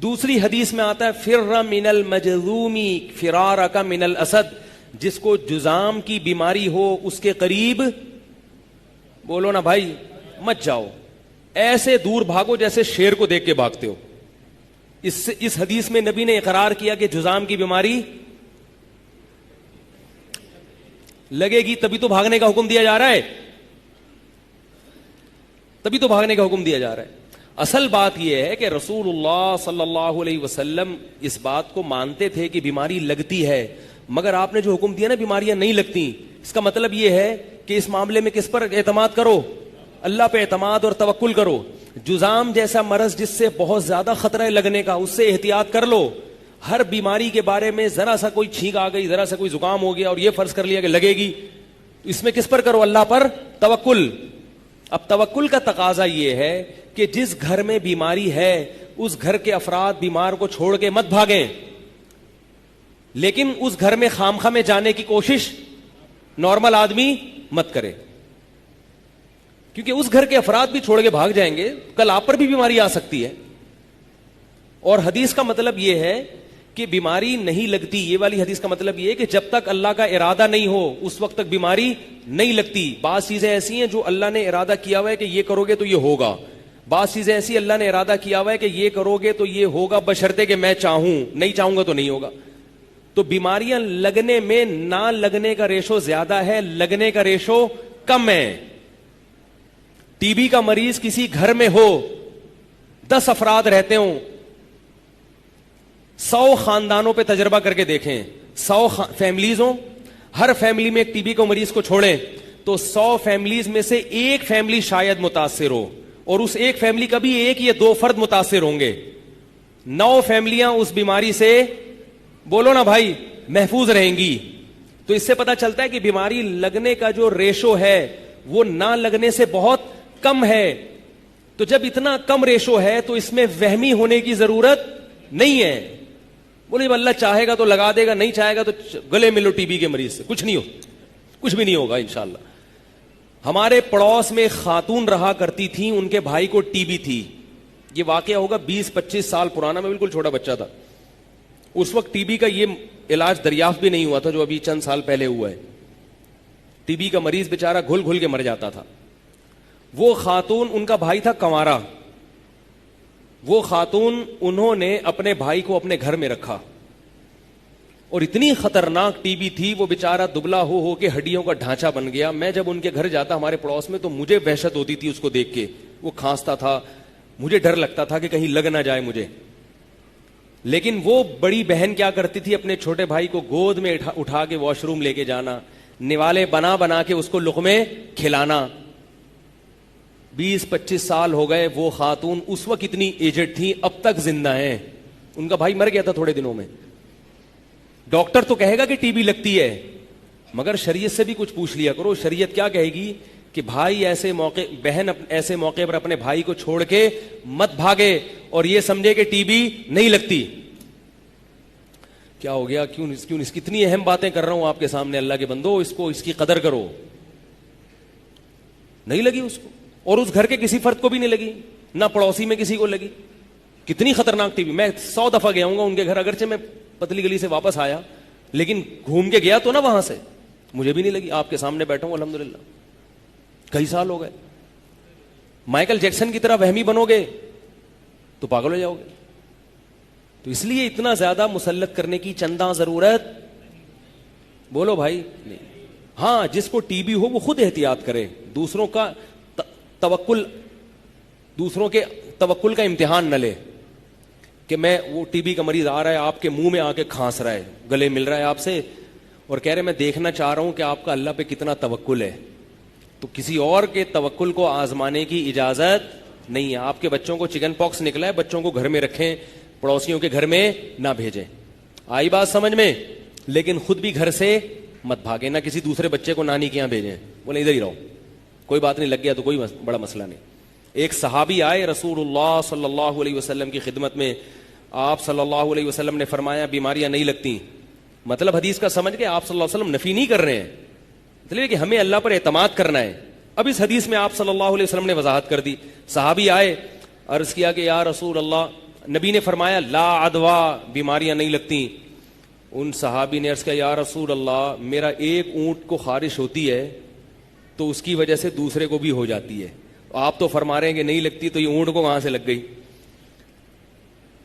دوسری حدیث میں آتا ہے فر من المجذومی فرارک من الاسد, جس کو جذام کی بیماری ہو اس کے قریب بولو نا بھائی مت جاؤ, ایسے دور بھاگو جیسے شیر کو دیکھ کے بھاگتے ہو. اس حدیث میں نبی نے اقرار کیا کہ جذام کی بیماری لگے گی تبھی تو بھاگنے کا حکم دیا جا رہا ہے, تبھی تو بھاگنے کا حکم دیا جا رہا ہے. اصل بات یہ ہے کہ رسول اللہ صلی اللہ علیہ وسلم اس بات کو مانتے تھے کہ بیماری لگتی ہے, مگر آپ نے جو حکم دیا نا بیماریاں نہیں لگتی, اس کا مطلب یہ ہے کہ اس معاملے میں کس پر اعتماد کرو؟ اللہ پہ اعتماد اور توکل کرو. جذام جیسا مرض جس سے بہت زیادہ خطرہ ہے لگنے کا, اس سے احتیاط کر لو. ہر بیماری کے بارے میں ذرا سا کوئی چھینک آ گئی, ذرا سا کوئی زکام ہو گیا اور یہ فرض کر لیا کہ لگے گی, اس میں کس پر کرو؟ اللہ پر توکل. اب توکل کا تقاضا یہ ہے کہ جس گھر میں بیماری ہے اس گھر کے افراد بیمار کو چھوڑ کے مت بھاگیں, لیکن اس گھر میں خامخواہ میں جانے کی کوشش نارمل آدمی مت کرے, کیونکہ اس گھر کے افراد بھی چھوڑ کے بھاگ جائیں گے, کل آپ پر بھی بیماری آ سکتی ہے. اور حدیث کا مطلب یہ ہے کہ بیماری نہیں لگتی. یہ والی حدیث کا مطلب یہ ہے کہ جب تک اللہ کا ارادہ نہیں ہو اس وقت تک بیماری نہیں لگتی. بعض چیزیں ایسی ہیں جو اللہ نے ارادہ کیا ہوا ہے کہ یہ کرو گے تو یہ ہوگا, بعض چیزیں ایسی اللہ نے ارادہ کیا ہوا ہے کہ یہ کرو گے تو یہ ہوگا, بشرطے کہ میں چاہوں, نہیں چاہوں گا تو نہیں ہوگا. تو بیماریاں لگنے میں نہ لگنے کا ریشو زیادہ ہے, لگنے کا ریشو کم ہے. ٹی بی کا مریض کسی گھر میں ہو, 10 افراد رہتے ہوں, 100 خاندانوں پہ تجربہ کر کے دیکھیں, 100 فیملیز ہوں, ہر فیملی میں ایک ٹی بی کو مریض کو چھوڑیں تو 100 فیملیز میں سے ایک فیملی شاید متاثر ہو, اور اس ایک فیملی کا بھی ایک یا 2 فرد متاثر ہوں گے. 9 فیملیاں اس بیماری سے, بولو نا بھائی, محفوظ رہیں گی. تو اس سے پتا چلتا ہے کہ بیماری لگنے کا جو ریشو ہے وہ نہ لگنے سے بہت کم ہے. تو جب اتنا کم ریشو ہے تو اس میں وہمی ہونے کی ضرورت نہیں ہے. بولے اللہ چاہے گا تو لگا دے گا, نہیں چاہے گا تو گلے ملو ٹی بی کے مریض سے, کچھ نہیں ہو, کچھ بھی نہیں ہوگا انشاءاللہ. ہمارے پڑوس میں خاتون رہا کرتی تھی, ان کے بھائی کو ٹی بی تھی. یہ واقعہ ہوگا 20-25 سال پرانا, میں بالکل چھوٹا بچہ تھا. اس وقت ٹی بی کا یہ علاج دریافت بھی نہیں ہوا تھا جو ابھی چند سال پہلے ہوا ہے. ٹی بی کا مریض بیچارہ گھل گھل کے مر جاتا تھا. وہ خاتون, ان کا بھائی تھا کنوارا, وہ خاتون انہوں نے اپنے بھائی کو اپنے گھر میں رکھا, اور اتنی خطرناک ٹی بی تھی, وہ بیچارہ دبلا ہو کے ہڈیوں کا ڈھانچہ بن گیا. میں جب ان کے گھر جاتا ہمارے پڑوس میں, تو مجھے وحشت ہوتی تھی اس کو دیکھ کے. وہ کھانستا تھا, مجھے ڈر لگتا تھا کہ کہیں لگ نہ جائے مجھے. لیکن وہ بڑی بہن کیا کرتی تھی, اپنے چھوٹے بھائی کو گود میں اٹھا کے واش روم لے کے جانا, نوالے بنا بنا کے اس کو لقمے کھلانا. 20-25 سال ہو گئے. وہ خاتون اس وقت اتنی ایجڈ تھی, اب تک زندہ ہیں. ان کا بھائی مر گیا تھا تھوڑے دنوں میں. ڈاکٹر تو کہے گا کہ ٹی بی لگتی ہے, مگر شریعت سے بھی کچھ پوچھ لیا کرو. شریعت کیا کہے گی کہ بھائی ایسے موقع, بہن ایسے موقع پر اپنے بھائی کو چھوڑ کے مت بھاگے اور یہ سمجھے کہ ٹی بی نہیں لگتی. کیا ہو گیا, کیوں اس کتنی اہم باتیں کر رہا ہوں آپ کے سامنے. اللہ کے بندو, اس کی قدر کرو. نہیں لگی اس کو, اور اس گھر کے کسی فرد کو بھی نہیں لگی, نہ پڑوسی میں کسی کو لگی. کتنی خطرناک ٹی بی. میں 100 دفعہ گیا ہوں گا ان کے گھر, اگرچہ میں پتلی گلی سے واپس آیا, لیکن گھوم کے گیا تو نا وہاں سے, مجھے بھی نہیں لگی. آپ کے سامنے بیٹھا ہوں الحمدللہ. کئی سال ہو گئے. مائیکل جیکسن کی طرح وہمی بنو گے تو پاگل ہو جاؤ گے. تو اس لیے اتنا زیادہ مسلط کرنے کی چندہ ضرورت, بولو بھائی, نہیں. ہاں, جس کو ٹی بی ہو وہ خود احتیاط کرے, دوسروں کا توکل, دوسروں کے توکل کا امتحان نہ لے کہ میں, وہ ٹی بی کا مریض آ رہا ہے آپ کے منہ میں آ کے کھانس رہا ہے, گلے مل رہا ہے آپ سے, اور کہہ رہے میں دیکھنا چاہ رہا ہوں کہ آپ کا اللہ پہ کتنا توکل ہے. تو کسی اور کے توکل کو آزمانے کی اجازت نہیں ہے. آپ کے بچوں کو چکن پاکس نکلا ہے, بچوں کو گھر میں رکھیں, پڑوسیوں کے گھر میں نہ بھیجیں. آئی بات سمجھ میں؟ لیکن خود بھی گھر سے مت بھاگیں, نہ کسی دوسرے بچے کو نانی کے یہاں بھیجیں, بولے ادھر ہی رہو, کوئی بات نہیں, لگ گیا تو کوئی بڑا مسئلہ نہیں. ایک صحابی آئے رسول اللہ صلی اللہ علیہ وسلم کی خدمت میں. آپ صلی اللہ علیہ وسلم نے فرمایا بیماریاں نہیں لگتی. مطلب حدیث کا سمجھ کے آپ صلی اللہ علیہ وسلم نفی نہیں کر رہے ہیں, مطلب کہ ہمیں اللہ پر اعتماد کرنا ہے. اب اس حدیث میں آپ صلی اللہ علیہ وسلم نے وضاحت کر دی. صحابی آئے, عرض کیا کہ یا رسول اللہ, نبی نے فرمایا لا عدوا, بیماریاں نہیں لگتی. ان صحابی نے عرض کیا یا رسول اللہ, میرا ایک اونٹ کو خارش ہوتی ہے تو اس کی وجہ سے دوسرے کو بھی ہو جاتی ہے. آپ تو فرما رہے ہیں کہ نہیں لگتی, تو یہ اونٹ کو کہاں سے لگ گئی؟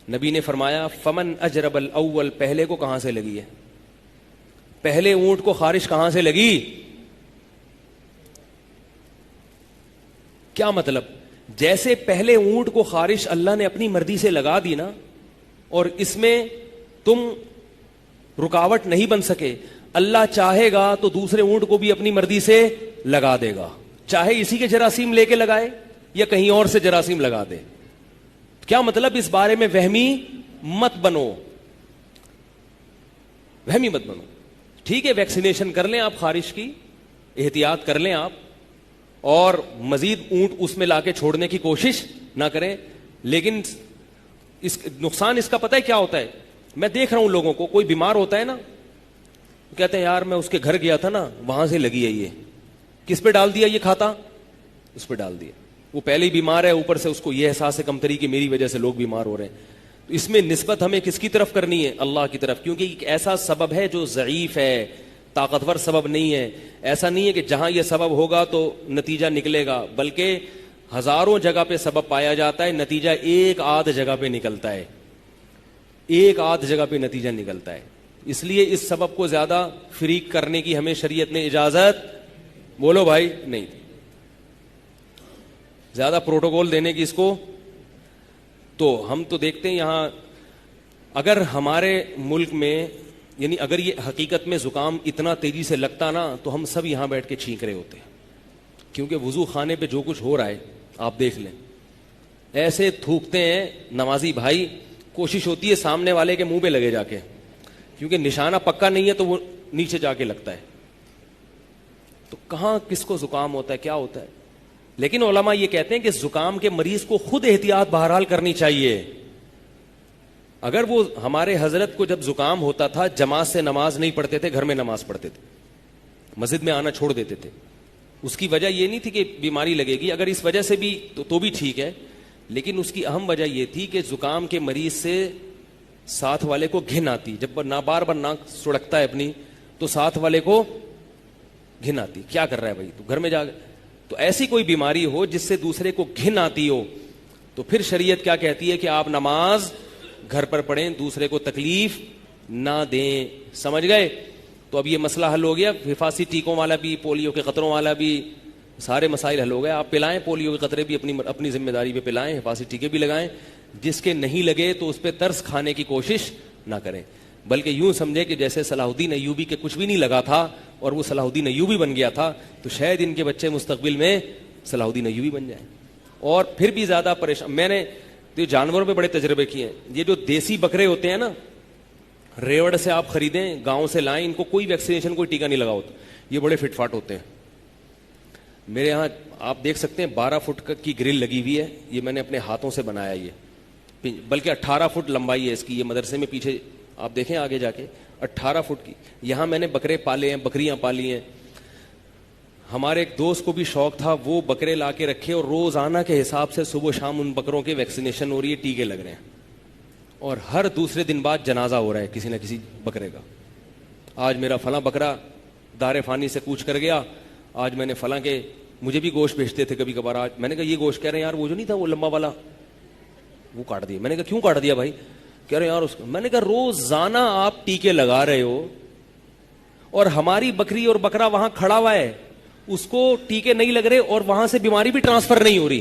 نبی نے فرمایا فمن اجرب الاول, پہلے کو کہاں سے لگی ہے؟ پہلے اونٹ کو خارش کہاں سے لگی؟ کیا مطلب؟ جیسے پہلے اونٹ کو خارش اللہ نے اپنی مرضی سے لگا دی نا, اور اس میں تم رکاوٹ نہیں بن سکے, اللہ چاہے گا تو دوسرے اونٹ کو بھی اپنی مرضی سے لگا دے گا, چاہے اسی کے جراثیم لے کے لگائے یا کہیں اور سے جراثیم لگا دے. کیا مطلب؟ اس بارے میں وہمی مت بنو, وہمی مت بنو. ٹھیک ہے, ویکسینیشن کر لیں آپ خارش کی, احتیاط کر لیں آپ, اور مزید اونٹ اس میں لا کے چھوڑنے کی کوشش نہ کریں. لیکن اس نقصان اس کا پتہ ہے کیا ہوتا ہے؟ میں دیکھ رہا ہوں لوگوں کو, کوئی بیمار ہوتا ہے نا, کہتے ہیں یار میں اس کے گھر گیا تھا نا, وہاں سے لگی ہے. یہ کس پہ ڈال دیا یہ کھاتا؟ اس پہ ڈال دیا. وہ پہلے ہی بیمار ہے, اوپر سے اس کو یہ احساس ہے کمتری کہ میری وجہ سے لوگ بیمار ہو رہے ہیں. تو اس میں نسبت ہمیں کس کی طرف کرنی ہے؟ اللہ کی طرف, کیونکہ ایک ایسا سبب ہے جو ضعیف ہے, طاقتور سبب نہیں ہے. ایسا نہیں ہے کہ جہاں یہ سبب ہوگا تو نتیجہ نکلے گا, بلکہ ہزاروں جگہ پہ سبب پایا جاتا ہے, نتیجہ ایک آدھ جگہ پہ نکلتا ہے, ایک آدھ جگہ پہ نتیجہ نکلتا ہے. اس لیے اس سبب کو زیادہ فریق کرنے کی ہمیں شریعت نے اجازت, بولو بھائی, نہیں, زیادہ پروٹوکول دینے کی اس کو. تو ہم تو دیکھتے ہیں یہاں, اگر ہمارے ملک میں, یعنی اگر یہ حقیقت میں زکام اتنا تیزی سے لگتا نا, تو ہم سب یہاں بیٹھ کے چھینک رہے ہوتے ہیں. کیونکہ وضو خانے پہ جو کچھ ہو رہا ہے آپ دیکھ لیں, ایسے تھوکتے ہیں نمازی بھائی, کوشش ہوتی ہے سامنے والے کے منہ پہ لگے جا کے, کیونکہ نشانہ پکا نہیں ہے تو وہ نیچے جا کے لگتا ہے. تو کہاں کس کو زکام ہوتا ہے, کیا ہوتا ہے. لیکن علماء یہ کہتے ہیں کہ زکام کے مریض کو خود احتیاط بہرحال کرنی چاہیے. اگر وہ ہمارے حضرت کو جب زکام ہوتا تھا جماعت سے نماز نہیں پڑھتے تھے, گھر میں نماز پڑھتے تھے, مسجد میں آنا چھوڑ دیتے تھے. اس کی وجہ یہ نہیں تھی کہ بیماری لگے گی, اگر اس وجہ سے بھی تو بھی ٹھیک ہے, لیکن اس کی اہم وجہ یہ تھی کہ زکام کے مریض سے ساتھ والے کو گھن آتی. جب بار بار ناک سڑکتا ہے اپنی تو ساتھ والے کو گھن آتی, کیا کر رہا ہے بھائی تو گھر میں جا. تو ایسی کوئی بیماری ہو جس سے دوسرے کو گھن آتی ہو تو پھر شریعت کیا کہتی ہے کہ آپ نماز گھر پر پڑھیں, دوسرے کو تکلیف نہ دیں. سمجھ گئے؟ تو اب یہ مسئلہ حل ہو گیا. حفاظتی ٹیکوں والا بھی, پولیو کے قطروں والا بھی, سارے مسائل حل ہو گئے. آپ پلائیں پولیو کے قطرے بھی اپنی ذمہ داری پہ پلائیں, حفاظتی ٹیکے بھی لگائیں. جس کے نہیں لگے تو اس پہ ترس کھانے کی کوشش نہ کریں, بلکہ یوں سمجھے کہ جیسے صلاح الدین ایوبی کے کچھ بھی نہیں لگا تھا اور وہ صلاح الدین ایوبی بن گیا تھا, تو شاید ان کے بچے مستقبل میں صلاح الدین ایوبی بن جائیں اور پھر بھی زیادہ پریشان. میں نے تو جانوروں پہ بڑے تجربے کیے ہیں. یہ جو دیسی بکرے ہوتے ہیں نا, ریوڑ سے آپ خریدیں, گاؤں سے لائیں, ان کو کوئی ویکسینیشن کوئی ٹیکا نہیں لگا ہوتا, یہ بڑے فٹ فاٹ ہوتے ہیں. میرے یہاں آپ دیکھ سکتے ہیں 12 فٹ کی گرل لگی ہوئی ہے, یہ میں نے اپنے ہاتھوں سے بنایا, یہ بلکہ 18 فٹ لمبائی ہے اس کی. یہ مدرسے میں پیچھے آپ دیکھیں آگے جا کے 18 فٹ کی. یہاں میں نے بکرے پالے ہیں, بکریاں پالی ہیں. ہمارے ایک دوست کو بھی شوق تھا, وہ بکرے لا کے رکھے اور روزانہ کے حساب سے صبح شام ان بکروں کے ویکسینیشن ہو رہی ہے, ٹیکے لگ رہے ہیں, اور ہر دوسرے دن بعد جنازہ ہو رہا ہے کسی نہ کسی بکرے کا. آج میرا فلاں بکرا دار فانی سے کوچ کر گیا, آج میں نے فلاں کے, مجھے بھی گوشت بھیجتے تھے کبھی کبھار. آج میں نے کہا یہ گوشت, کہہ رہے ہیں یار وہ جو نہیں تھا وہ لمبا والا, وہ کاٹ دیا. میں نے کہا کیوں کاٹ دیا بھائی؟ کہہ رہے یار اس کو. میں نے کہا روزانہ آپ ٹیکے لگا رہے ہو اور ہماری بکری اور بکرا وہاں کھڑا ہوا ہے, اس کو ٹیکے نہیں لگ رہے اور وہاں سے بیماری بھی ٹرانسفر نہیں ہو رہی.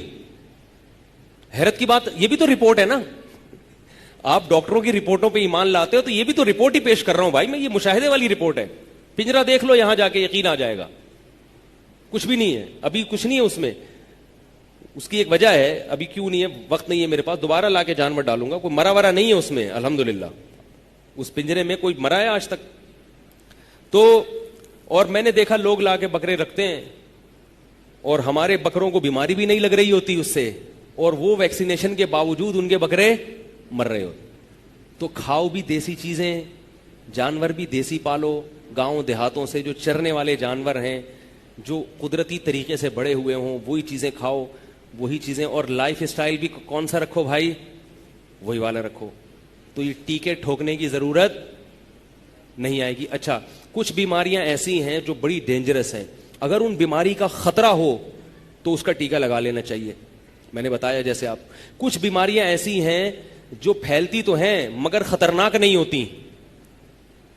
حیرت کی بات, یہ بھی تو رپورٹ ہے نا. آپ ڈاکٹروں کی رپورٹوں پہ ایمان لاتے ہو تو یہ بھی تو رپورٹ ہی پیش کر رہا ہوں بھائی میں, یہ مشاہدے والی رپورٹ ہے. پنجرا دیکھ لو یہاں جا کے, یقین آ جائے گا. کچھ بھی نہیں ہے, ابھی کچھ نہیں ہے اس میں. اس کی ایک وجہ ہے, ابھی کیوں نہیں ہے, وقت نہیں ہے میرے پاس, دوبارہ لا کے جانور ڈالوں گا. کوئی مرا ورا نہیں ہے اس میں الحمدللہ, اس پنجرے میں کوئی مرا ہے آج تک. تو اور میں نے دیکھا لوگ لا کے بکرے رکھتے ہیں اور ہمارے بکروں کو بیماری بھی نہیں لگ رہی ہوتی اس سے, اور وہ ویکسینیشن کے باوجود ان کے بکرے مر رہے ہوتے. تو کھاؤ بھی دیسی چیزیں, جانور بھی دیسی پالو. گاؤں دیہاتوں سے جو چرنے والے جانور ہیں, جو قدرتی طریقے سے بڑے ہوئے ہوں, وہی چیزیں کھاؤ, وہی چیزیں. اور لائف اسٹائل بھی کون سا رکھو بھائی, وہی والا رکھو. تو یہ ٹیکے ٹھوکنے کی ضرورت نہیں آئے گی. اچھا, کچھ بیماریاں ایسی ہیں جو بڑی ڈینجرس ہیں, اگر ان بیماری کا خطرہ ہو تو اس کا ٹیکا لگا لینا چاہیے. میں نے بتایا جیسے آپ, کچھ بیماریاں ایسی ہیں جو پھیلتی تو ہیں مگر خطرناک نہیں ہوتی,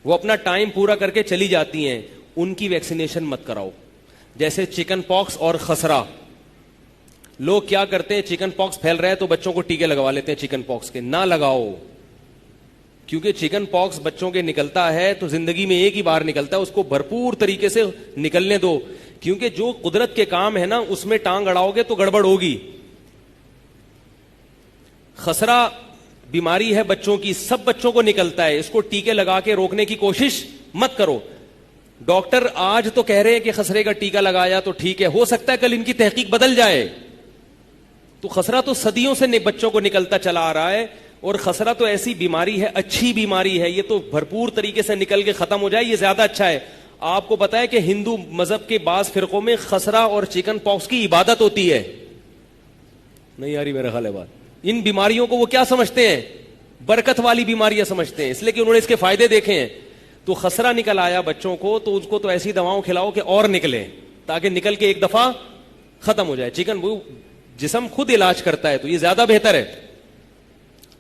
وہ اپنا ٹائم پورا کر کے چلی جاتی ہیں, ان کی ویکسینیشن مت کراؤ. جیسے چکن پاکس اور خسرہ. لوگ کیا کرتے ہیں, چکن پاکس پھیل رہا ہے تو بچوں کو ٹیکے لگوا لیتے ہیں چکن پاکس کے. نہ لگاؤ, کیونکہ چکن پاکس بچوں کے نکلتا ہے تو زندگی میں ایک ہی بار نکلتا ہے, اس کو بھرپور طریقے سے نکلنے دو, کیونکہ جو قدرت کے کام ہے نا اس میں ٹانگ اڑاؤ گے تو گڑبڑ ہوگی. خسرہ بیماری ہے بچوں کی, سب بچوں کو نکلتا ہے, اس کو ٹیکے لگا کے روکنے کی کوشش مت کرو. ڈاکٹر آج تو کہہ رہے ہیں کہ خسرے کا ٹیکا لگایا تو ٹھیک ہے, ہو سکتا ہے کل ان کی تحقیق بدل جائے. تو خسرہ تو صدیوں سے بچوں کو نکلتا چلا آ رہا ہے, اور خسرہ تو ایسی بیماری ہے, اچھی بیماری ہے, یہ تو بھرپور طریقے سے نکل کے ختم ہو جائے, یہ زیادہ اچھا ہے. آپ کو پتا ہے کہ ہندو مذہب کے بعض فرقوں میں خسرہ اور چکن پاکس کی عبادت ہوتی ہے. نہیں آ رہی میرا خیال ہے بات. ان بیماریوں کو وہ کیا سمجھتے ہیں, برکت والی بیماریاں سمجھتے ہیں, اس لیے کہ انہوں نے اس کے فائدے دیکھے ہیں. تو خسرہ نکل آیا بچوں کو تو اس کو تو ایسی دواؤں کھلاؤ کہ اور نکلے, تاکہ نکل کے ایک دفعہ ختم ہو جائے. چکن وہ جسم خود علاج کرتا ہے تو یہ زیادہ بہتر ہے.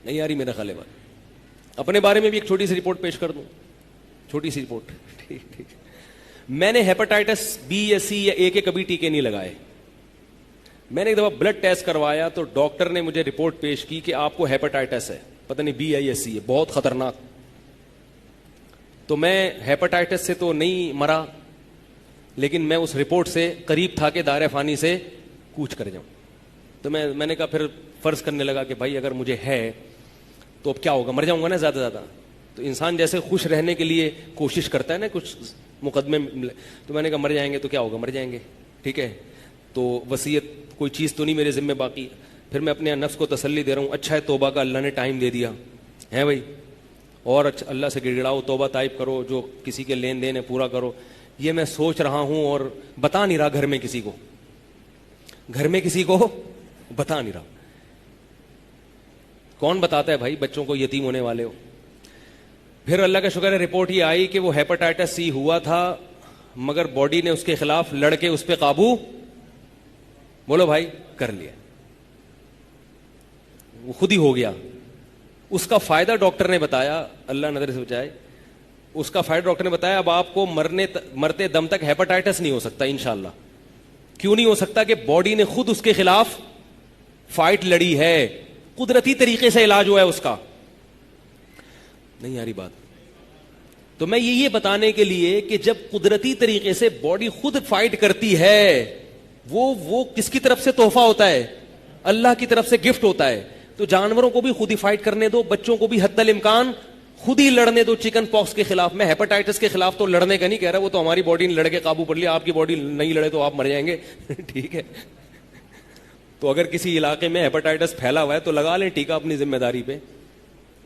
نہیں آ رہی میرا خیال ہے بات. اپنے بارے میں بھی ایک چھوٹی سی رپورٹ پیش کر دوں, چھوٹی سی رپورٹ. ٹھیک. میں نے ہیپاٹائٹس بی یا سی یا اے کے کبھی ٹیکے نہیں لگائے. میں نے ایک دفعہ بلڈ ٹیسٹ کروایا تو ڈاکٹر نے مجھے رپورٹ پیش کی کہ آپ کو ہیپاٹائٹس ہے, پتہ نہیں بی یا سی ہے, بہت خطرناک. تو میں ہیپاٹائٹس سے تو نہیں مرا, لیکن میں اس رپورٹ سے قریب تھا کہ دائرہ فانی سے کوچ کر جاؤں. تو میں نے کہا پھر فرض کرنے لگا کہ بھائی اگر مجھے ہے تو اب کیا ہوگا, مر جاؤں گا نا زیادہ زیادہ. تو انسان جیسے خوش رہنے کے لیے کوشش کرتا ہے نا, کچھ مقدمے, تو میں نے کہا مر جائیں گے تو کیا ہوگا, مر جائیں گے, ٹھیک ہے, تو وصیت کوئی چیز تو نہیں میرے ذمہ باقی. پھر میں اپنے نفس کو تسلی دے رہا ہوں, اچھا ہے توبہ کا اللہ نے ٹائم دے دیا ہے بھائی, اور اچھا اللہ سے گڑ گڑاؤ, توبہ طائب کرو, جو کسی کے لین دین ہے پورا کرو. یہ میں سوچ رہا ہوں اور بتا نہیں رہا گھر میں کسی کو, گھر میں کسی کو بتا نہیں رہا. کون بتاتا ہے بھائی, بچوں کو یتیم ہونے والے ہو. پھر اللہ کا شکر ہے رپورٹ یہ آئی کہ وہ ہیپاٹائٹس سی ہوا تھا, مگر باڈی نے اس کے خلاف لڑ کے اس پہ قابو, بولو بھائی, کر لیا, وہ خود ہی ہو گیا. اس کا فائدہ ڈاکٹر نے بتایا, اللہ نظر سے بچائے, اس کا فائدہ ڈاکٹر نے بتایا اب آپ کو مرتے دم تک ہیپاٹائٹس نہیں ہو سکتا انشاءاللہ. کیوں نہیں ہو سکتا؟ کہ باڈی نے خود اس کے خلاف فائٹ لڑی ہے, قدرتی طریقے سے علاج ہوا ہے اس کا. نہیں آ رہی بات؟ تو میں یہ بتانے کے لیے کہ جب قدرتی طریقے سے باڈی خود فائٹ کرتی ہے, وہ کس کی طرف سے تحفہ ہوتا ہے؟ اللہ کی طرف سے گفٹ ہوتا ہے. تو جانوروں کو بھی خود ہی فائٹ کرنے دو, بچوں کو بھی حتی الامکان خود ہی لڑنے دو چکن پاکس کے خلاف. میں ہیپاٹائٹس کے خلاف تو لڑنے کا نہیں کہہ رہا, وہ تو ہماری باڈی نے لڑ کے قابو پڑ لیا, آپ کی باڈی نہیں لڑے تو آپ مر جائیں گے. ٹھیک ہے, تو اگر کسی علاقے میں ہیپاٹائٹس پھیلا ہوا ہے تو لگا لیں ٹیکا اپنی ذمہ داری پہ.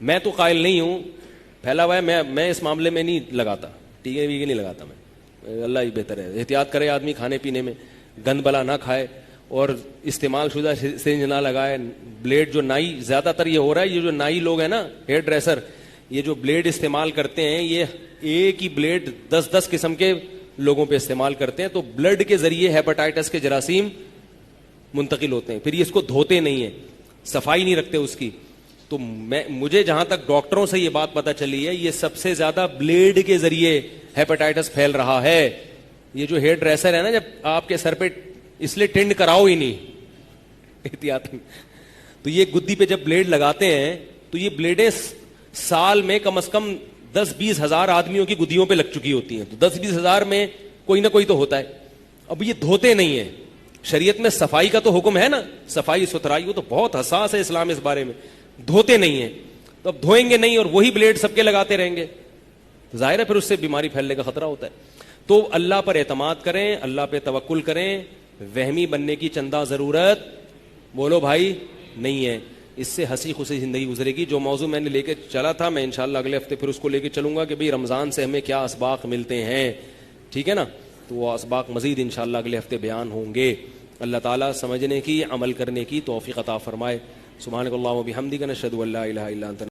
میں تو قائل نہیں ہوں, پھیلا ہوا ہے, میں اس معاملے میں نہیں لگاتا, ٹیکے ویکے نہیں لگاتا میں, اللہ ہی بہتر ہے. احتیاط کرے آدمی کھانے پینے میں, گند بلا نہ کھائے, اور استعمال شدہ سرنج نہ لگائے. بلیڈ جو نائی, زیادہ تر یہ ہو رہا ہے, یہ جو نائی لوگ ہیں نا, ہیئر ڈریسر, یہ جو بلیڈ استعمال کرتے ہیں, یہ ایک ہی بلیڈ 10 قسم کے لوگوں پہ استعمال کرتے ہیں, تو بلڈ کے ذریعے ہیپاٹائٹس کے جراثیم منتقل ہوتے ہیں. پھر یہ اس کو دھوتے نہیں ہیں, صفائی نہیں رکھتے اس کی. تو مجھے جہاں تک ڈاکٹروں سے یہ بات پتہ چلی ہے, یہ سب سے زیادہ بلیڈ کے ذریعے ہیپاٹائٹس پھیل رہا ہے. یہ جو ہیئر ڈریسر ہے نا, جب آپ کے سر پہ, اس لیے ٹینڈ کراؤ ہی نہیں احتیاط. تو یہ گدی پہ جب بلیڈ لگاتے ہیں تو یہ بلیڈیں سال میں کم از کم 10-20 ہزار آدمیوں کی گدیوں پہ لگ چکی ہوتی ہیں. تو 10-20 ہزار میں کوئی نہ کوئی تو ہوتا ہے. اب یہ دھوتے نہیں ہیں. شریعت میں صفائی کا تو حکم ہے نا, صفائی ستھرائی, وہ تو بہت حساس ہے اسلام اس بارے میں. دھوتے نہیں ہیں, تو اب دھوئیں گے نہیں اور وہی بلیڈ سب کے لگاتے رہیں گے, ظاہر ہے پھر اس سے بیماری پھیلنے کا خطرہ ہوتا ہے. تو اللہ پر اعتماد کریں, اللہ پہ توکل کریں. وہمی بننے کی چندہ ضرورت, بولو بھائی, نہیں ہے. اس سے ہنسی خوشی زندگی گزرے گی. جو موضوع میں نے لے کے چلا تھا, میں انشاءاللہ اگلے ہفتے پھر اس کو لے کے چلوں گا کہ بھئی رمضان سے ہمیں کیا اسباق ملتے ہیں, ٹھیک ہے نا. تو وہ اسباق مزید انشاءاللہ اگلے ہفتے بیان ہوں گے. اللہ تعالیٰ سمجھنے کی, عمل کرنے کی توفیق عطا فرمائے. سبحانک اللہم و بحمدک, نشہد ان لا الہ الا انت.